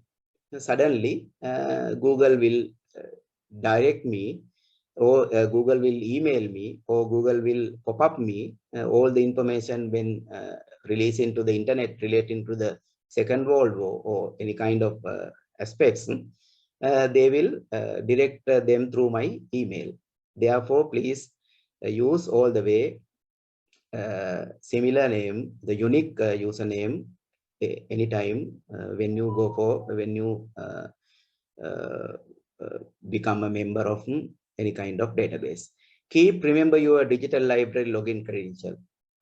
suddenly Google will direct me, or Google will email me, or Google will pop up me all the information when released into the internet relating to the Second World War or any kind of aspects. They will direct them through my email. Therefore, please use all the way similar name, the unique username anytime when you go for, when you become a member of any kind of database. Remember your digital library login credential.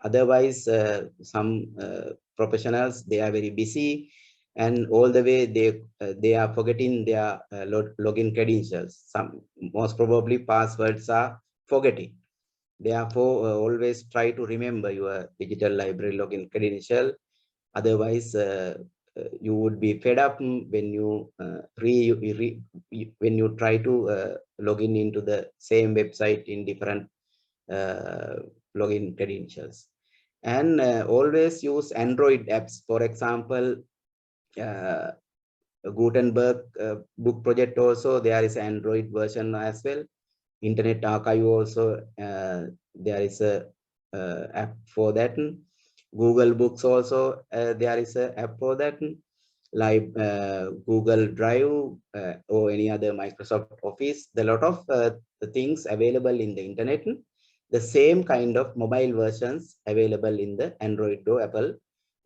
Otherwise, some professionals, they are very busy, and all the way they are forgetting their login credentials. Some, most probably, passwords are forgetting. Therefore, always try to remember your digital library login credential. Otherwise, you would be fed up when you when you try to log in into the same website in different login credentials. And always use Android apps. For example, Gutenberg book project also, there is Android version as well. Internet Archive also, there is a app for that. Google Books also, there is a app for that. Like Google Drive or any other Microsoft Office, there are a lot of things available in the internet. The same kind of mobile versions available in the Android or Apple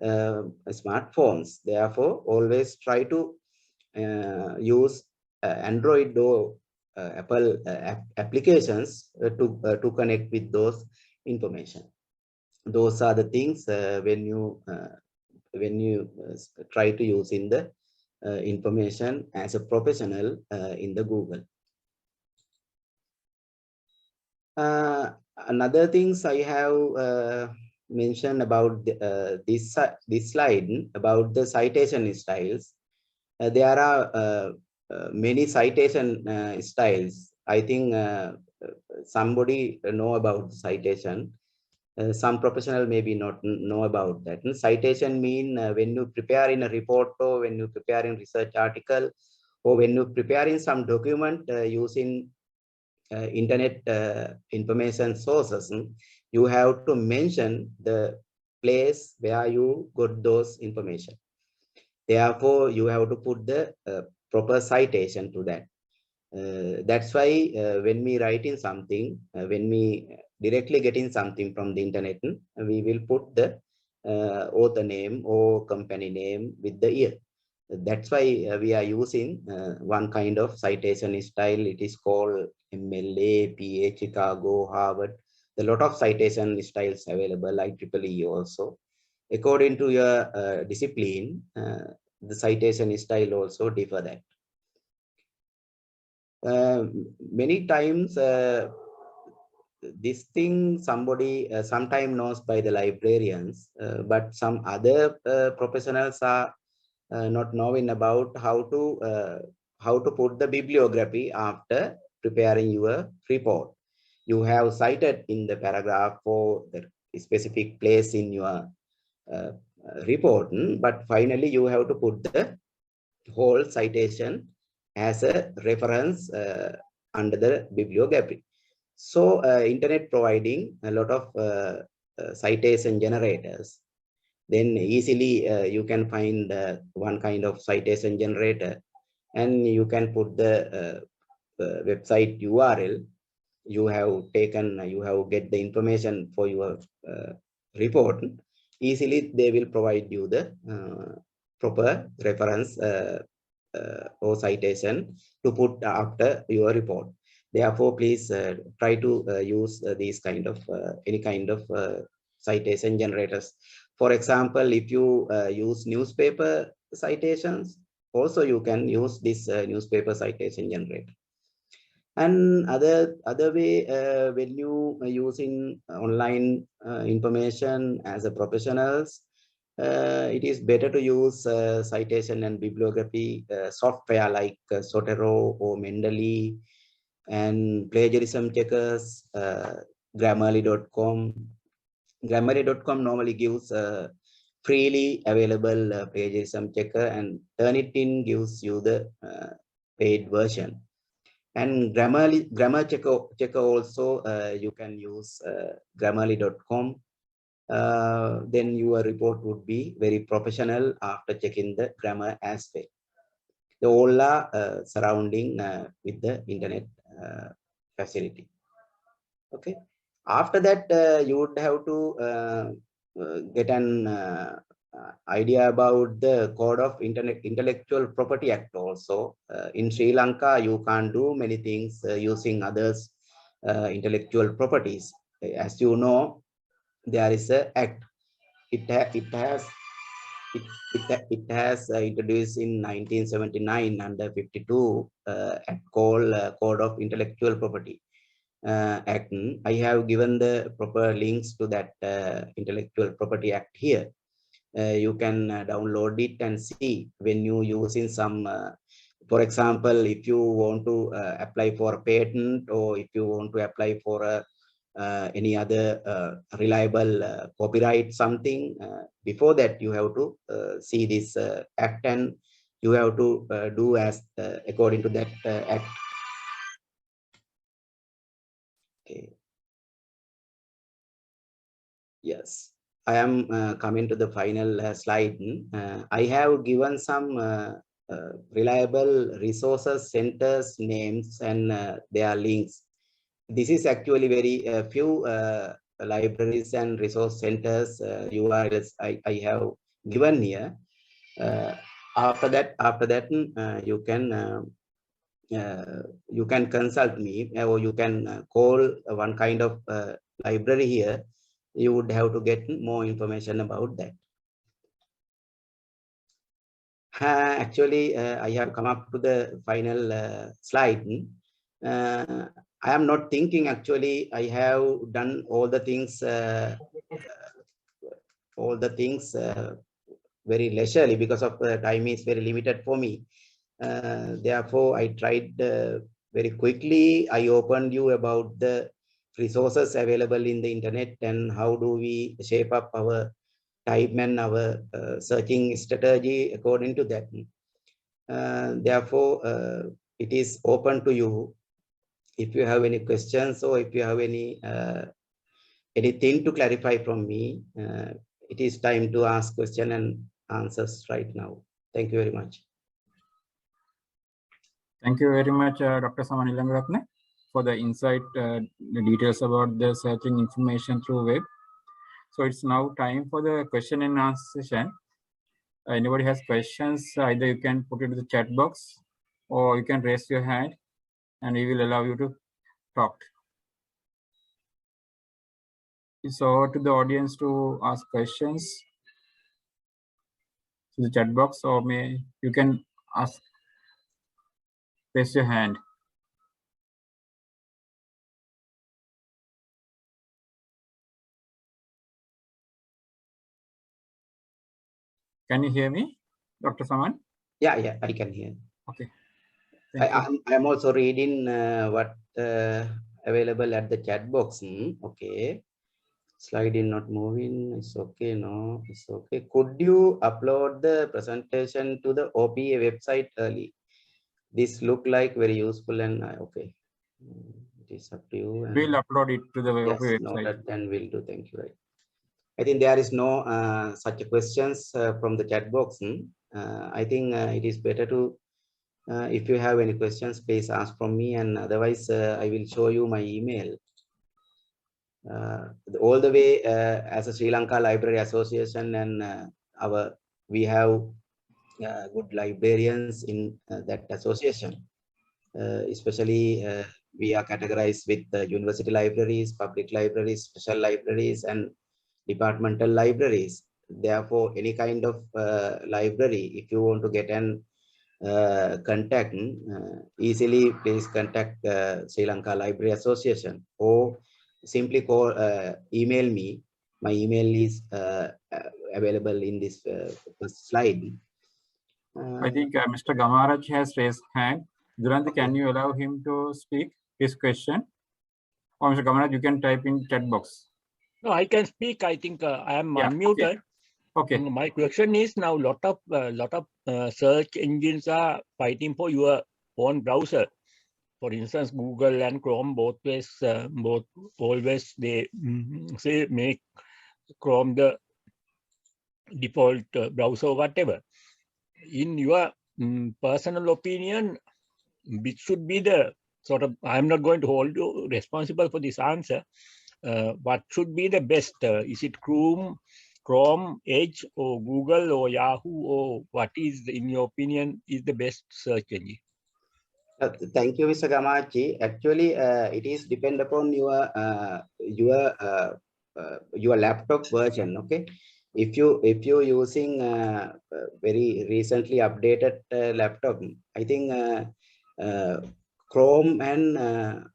smartphones. Therefore, always try to use Android or Apple applications to connect with those information. Those are the things when you try to use in the information as a professional in the Google. Another things I have mentioned about this slide about the citation styles. There are many citation styles. I think somebody know about citation. Some professional maybe not know about that. And citation mean when you prepare in a report, or when you prepare in research article, or when you prepare in some document using internet information sources, you have to mention the place where you got those information. Therefore, you have to put the proper citation to that. That's why when we write in something, when we directly getting something from the internet, we will put the author name or company name with the year. That's why we are using one kind of citation style. It is called MLA, PA, Chicago, Harvard. A lot of citation styles available, IEEE also. According to your discipline, the citation style also differ that. Many times this thing somebody sometime knows by the librarians, but some other professionals are not knowing about how to put the bibliography after preparing your report. You have cited in the paragraph for the specific place in your report, but finally you have to put the whole citation as a reference under the bibliography. So internet providing a lot of citation generators. Then easily you can find one kind of citation generator, and you can put the website URL you have taken, you have get the information for your report. Easily they will provide you the proper reference or citation to put after your report. Therefore, please try to use these kind of any kind of citation generators. For example, if you use newspaper citations, also you can use this newspaper citation generator. And other way, when you are using online information as a professionals, it is better to use citation and bibliography software like Zotero or Mendeley, and plagiarism checkers, Grammarly.com. Grammarly.com normally gives freely available plagiarism checker, and Turnitin gives you the paid version. And grammar checker also, you can use grammarly.com. Then your report would be very professional after checking the grammar aspect. The all are surrounding with the internet facility. Okay. After that, you would have to get an idea about the Code of Intellectual Property Act also. In Sri Lanka, you can't do many things using others' intellectual properties. As you know, there is an act. It has introduced in 1979 under 52 Act called Code of Intellectual Property Act. I have given the proper links to that Intellectual Property Act here. You can download it and see when you using some, for example, if you want to apply for a patent, or if you want to apply for any other reliable copyright something, before that you have to see this act, and you have to do as according to that act. Okay. Yes, I am coming to the final slide. I have given some reliable resources centers names and their links. This is actually very few libraries and resource centers URLs I have given here. After that, you can consult me, or you can call one kind of library here. You would have to get more information about that. Actually, I have come up to the final slide. I am not thinking, actually, I have done all the things very leisurely, because of time is very limited for me. Therefore, I tried very quickly. I opened you about the resources available in the internet and how do we shape up our time and our searching strategy according to that. Therefore, it is open to you. If you have any questions, or if you have any anything to clarify from me, it is time to ask question and answers right now. Thank you very much. Thank you very much, Dr. Saman Ilangaratne, for the insight, the details about the searching information through web. So it's now time for the question and answer session. Anybody has questions, either you can put it in the chat box, or you can raise your hand and we will allow you to talk. It's over to the audience to ask questions to the chat box, or you can ask, raise your hand. Can you hear me, Dr. Saman? Yeah, I can hear. Okay. I'm also reading what available at the chat box. Okay. Slide is not moving. It's okay. No, it's okay. Could you upload the presentation to the OPA website early? This look like very useful, and okay. It is up to you. We'll upload it to the yes, website. Noted, then we'll do. Thank you. Right. I think there is no such questions from the chat box. I think it is better to, if you have any questions, please ask from me, and otherwise I will show you my email. All the way as a Sri Lanka Library Association, and we have good librarians in that association. Especially we are categorized with university libraries, public libraries, special libraries, and departmental libraries. Therefore, any kind of library, if you want to get an contact, easily please contact Sri Lanka Library Association, or simply call, email me. My email is available in this slide. I think Mr. Gamaraj has raised hand. Durante, can you allow him to speak his question? Or Mr. Gamaraj, you can type in chat box. No, I can speak. I think I am unmuted. Okay. My question is now lot of search engines are fighting for your own browser. For instance, Google and Chrome both always they say make Chrome the default browser or whatever. In your personal opinion, which should be the sort of, I'm not going to hold you responsible for this answer. What should be the best? Is it Chrome, Edge, or Google, or Yahoo, or what is, in your opinion, is the best search engine? Thank you, Mr. Gamachi. Actually, it is depend upon your laptop version. Okay, if you're using very recently updated laptop, I think Chrome and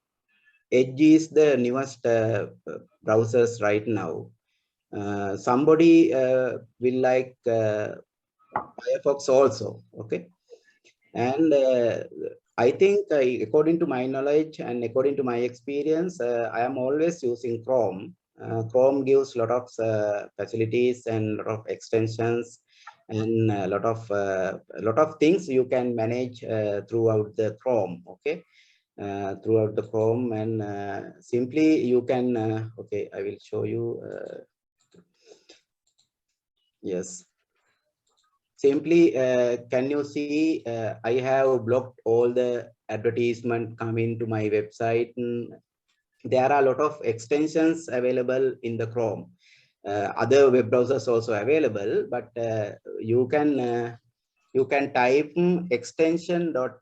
Edge is the newest browsers right now. Somebody will like Firefox also. Okay, and I think according to my knowledge and according to my experience, I am always using Chrome. Chrome gives a lot of facilities and a lot of extensions and a lot of things you can manage throughout the Chrome. Okay, throughout the Chrome, and simply you can. Okay, I will show you. Yes. Simply, can you see, I have blocked all the advertisement coming to my website. And there are a lot of extensions available in the Chrome. Other web browsers also available, but you can type extension dot.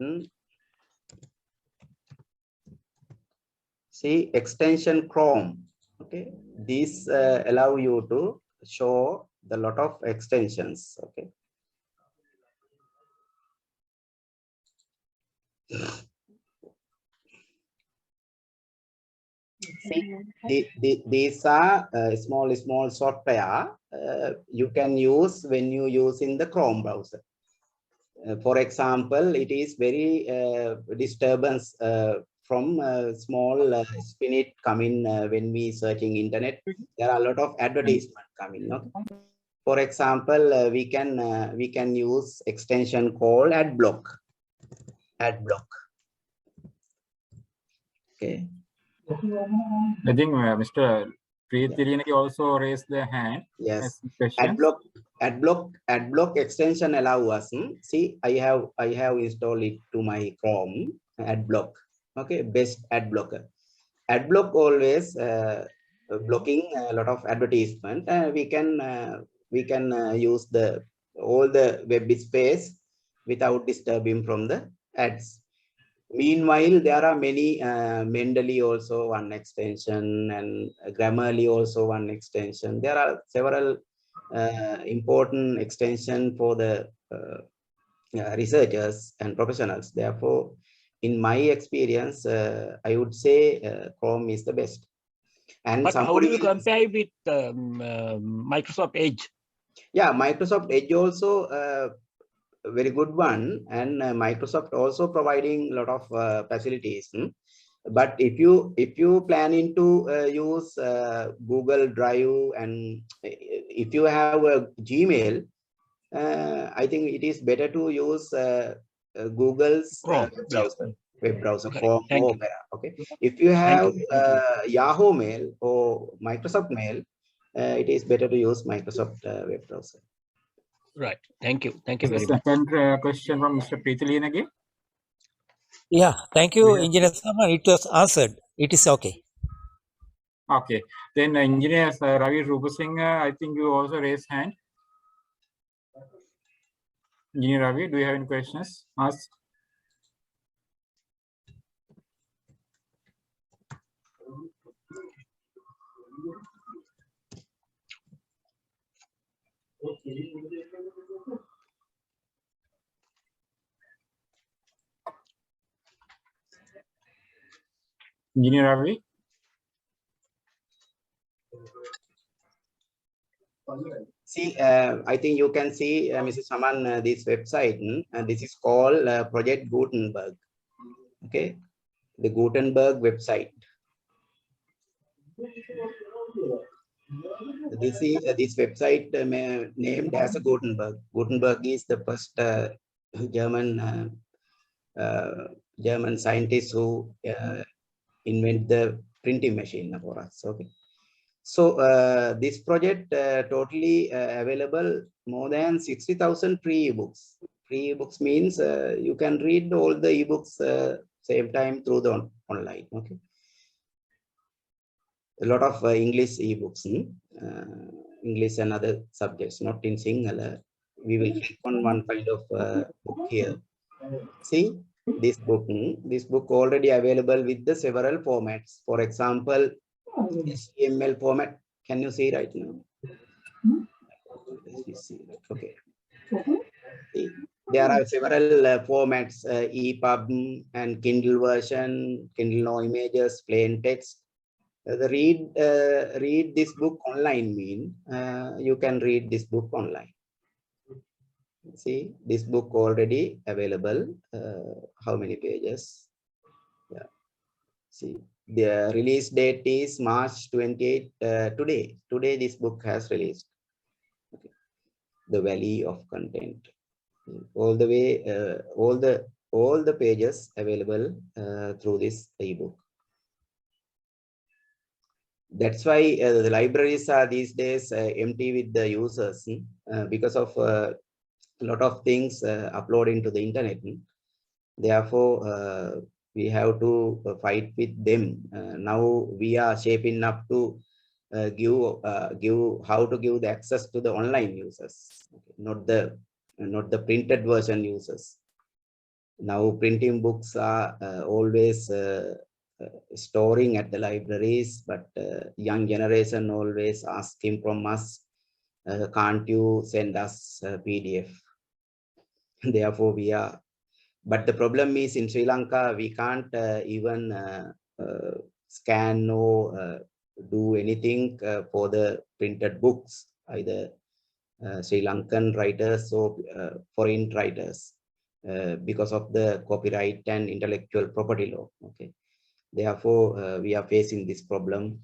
See extension Chrome. Okay, these allow you to show the lot of extensions. Okay. See, these are small software you can use when you use in the Chrome browser. For example, it is very disturbance from small spinach coming when we searching internet. There are a lot of advertisement coming. Okay? For example, we can use extension called AdBlock. AdBlock. Okay. I think Mr. Preethilinagi also raised the hand. Yes. AdBlock extension allow us. See, I have installed it to my Chrome. AdBlock. Okay, best ad blocker. AdBlock always blocking a lot of advertisement. We can use all the web space without disturbing from the ads. Meanwhile, there are many Mendeley also one extension and Grammarly also one extension. There are several important extension for the researchers and professionals. Therefore, in my experience, I would say Chrome is the best. And but how do you compare with Microsoft Edge? Yeah, Microsoft Edge also a very good one, and Microsoft also providing a lot of facilities. But if you planning to use Google Drive, and if you have a Gmail, I think it is better to use Google's web browser, Chrome or Opera. Okay, if you have Yahoo Mail or Microsoft Mail, it is better to use Microsoft web browser. Right. Thank you. Thank you very much. Second question from Mr. Preethilinagi. Yeah. Thank you, Engineer Sama. It was answered. It is okay. Okay. Then Engineer Ravi Rupasinghe, I think you also raised hand. Engineer Ravi, do you have any questions? Ask. Engineer Ravi? See, I think you can see, Mrs. Saman, this website, and this is called Project Gutenberg. Okay, the Gutenberg website. This website named as a Gutenberg. Gutenberg is the first German German scientist who invent the printing machine for us. Okay. So this project totally available more than 60,000 free ebooks. Free ebooks means you can read all the ebooks same time through the online. Okay. A lot of English ebooks, English and other subjects, not in singular. We will click on one kind of book here. See this book. This book already available with the several formats. For example, HTML format. Can you see right now? Let me see. Okay. See, there are several formats: EPUB and Kindle version, Kindle no images, plain text. Read this book online mean you can read this book online. See this book already available. How many pages? Yeah. See the release date is March 28. Today this book has released. Okay. The Valley of Content. All the way, all the pages available through this ebook. That's why the libraries are these days empty with the users because of a lot of things uploading to the internet. Therefore, we have to fight with them. Now we are shaping up to give how to give the access to the online users, okay, not the printed version users. Now printing books are always storing at the libraries, but young generation always asking from us, can't you send us a PDF? Therefore we are, but the problem is in Sri Lanka we can't even scan or do anything for the printed books, either Sri Lankan writers or foreign writers, because of the copyright and intellectual property law. Okay. Therefore, we are facing this problem.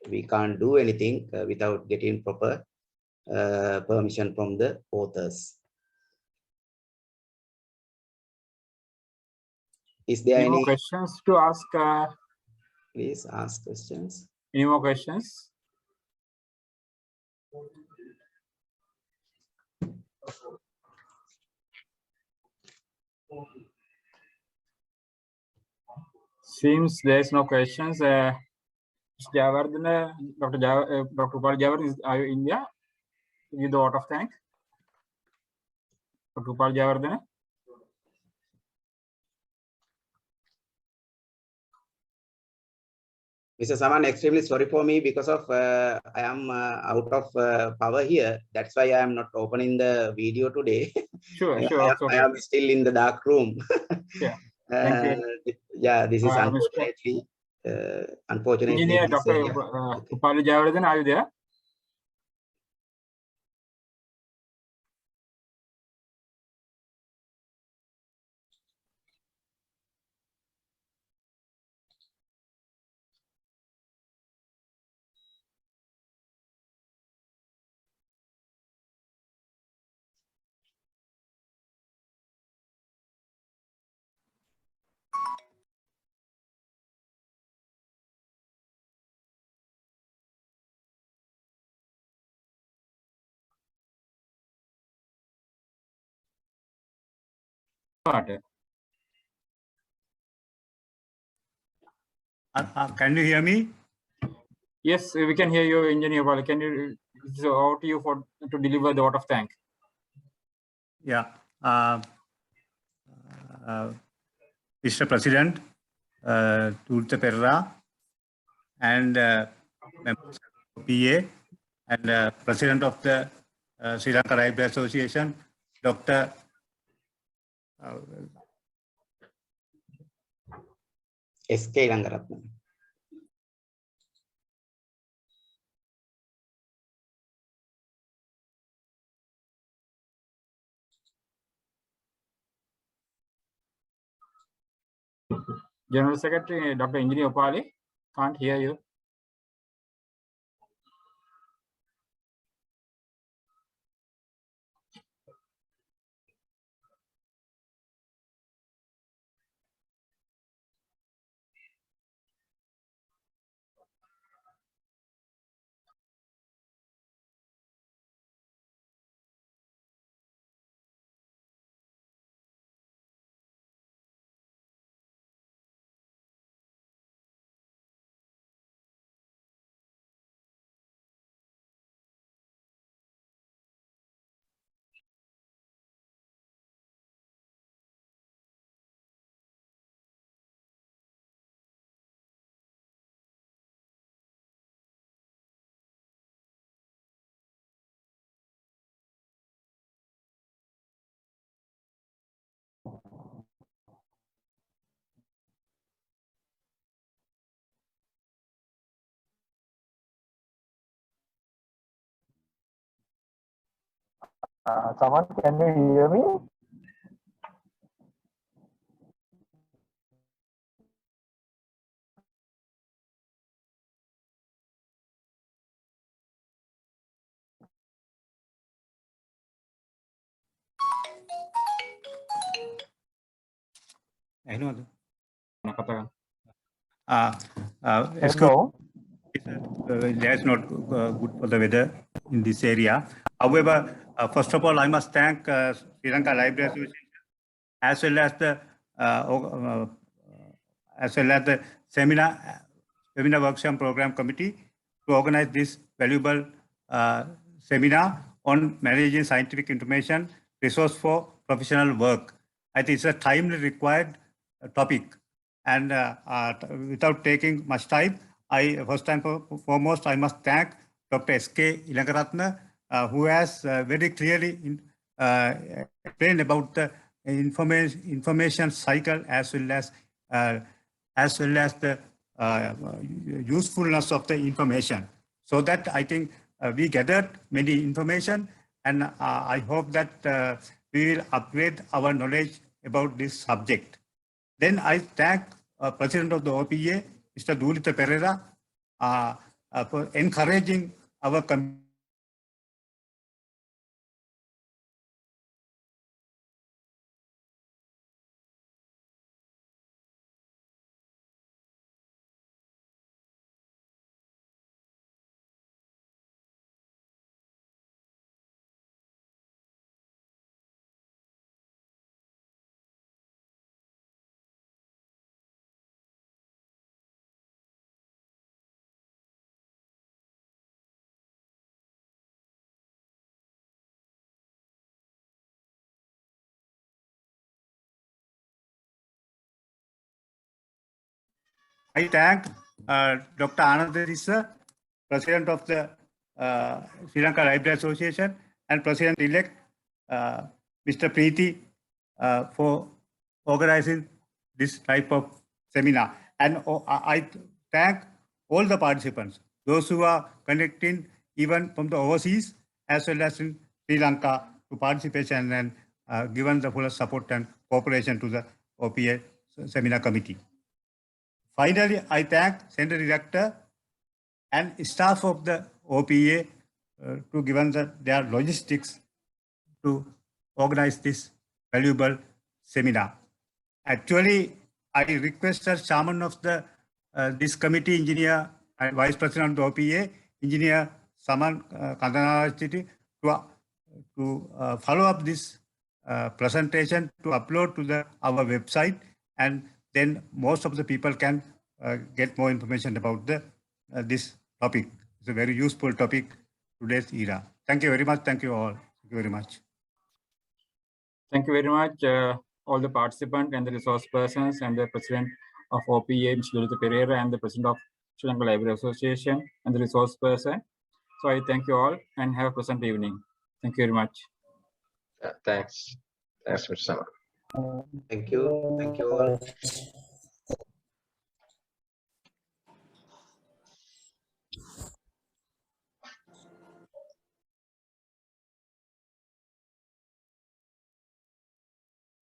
We can't do anything without getting proper permission from the authors. Is there Any any more questions to ask? Please ask questions. Any more questions? Seems there's no questions. Javardhan, Dr. Upal Javardhan, are you in India? Give the vote of thanks. Dr. Upal Javardhan. Mr. Saman, extremely sorry for me because of I am out of power here. That's why I am not opening the video today. Sure, sure. I am still in the dark room. Yeah. Thank you. Yeah, this is unfortunately. Engineer Dr. Upal Javardhan, are you there? Can you hear me? Yes, we can hear you, Engineer Upal. Can you, so out to you to deliver the vote of thanks? Yeah. Mr. President, Tulta Perra, and members of PA, and President of the Sri Lanka Library Association, Dr. S.K. Rangaratnam. General Secretary, Dr. Engineer Upali, can't hear you. Someone, can you hear me? I know. Hello. That's not good for the weather in this area. However, first of all, I must thank Sri Lanka Library Association as well as the seminar workshop program committee to organize this valuable seminar on managing scientific information resource for professional work. I think it's a timely required topic, and without taking much time, first and foremost, I must thank Dr. S.K. Ilangaratne, who has very clearly explained about the information cycle as well as the usefulness of the information. So that I think we gathered many information, and I hope that we will upgrade our knowledge about this subject. Then I thank President of the OPA, Mr. Dulitha Perera, for encouraging our community. I thank Dr. Anand Disa, President of the Sri Lanka Library Association, and President-elect Mr. Preeti for organizing this type of seminar. And I thank all the participants, those who are connecting even from the overseas as well as in Sri Lanka to participation and given the full support and cooperation to the OPA seminar committee. Finally, I thank Center Director and staff of the OPA to given their logistics to organize this valuable seminar. Actually, I requested Chairman of the this committee, Engineer and Vice President of the OPA, Engineer Saman Kandanarachiti, to follow up this presentation to upload to our website, and then most of the people can get more information about this topic. It's a very useful topic today's era. Thank you very much. Thank you all. Thank you very much. Thank you very much, all the participants and the resource persons and the President of OPA, Mr. Dulitha Perera, and the President of Sri Lanka Library Association and the resource person. So I thank you all and have a pleasant evening. Thank you very much. Thanks. Thanks, Mr. Sama. Thank you. Thank you all.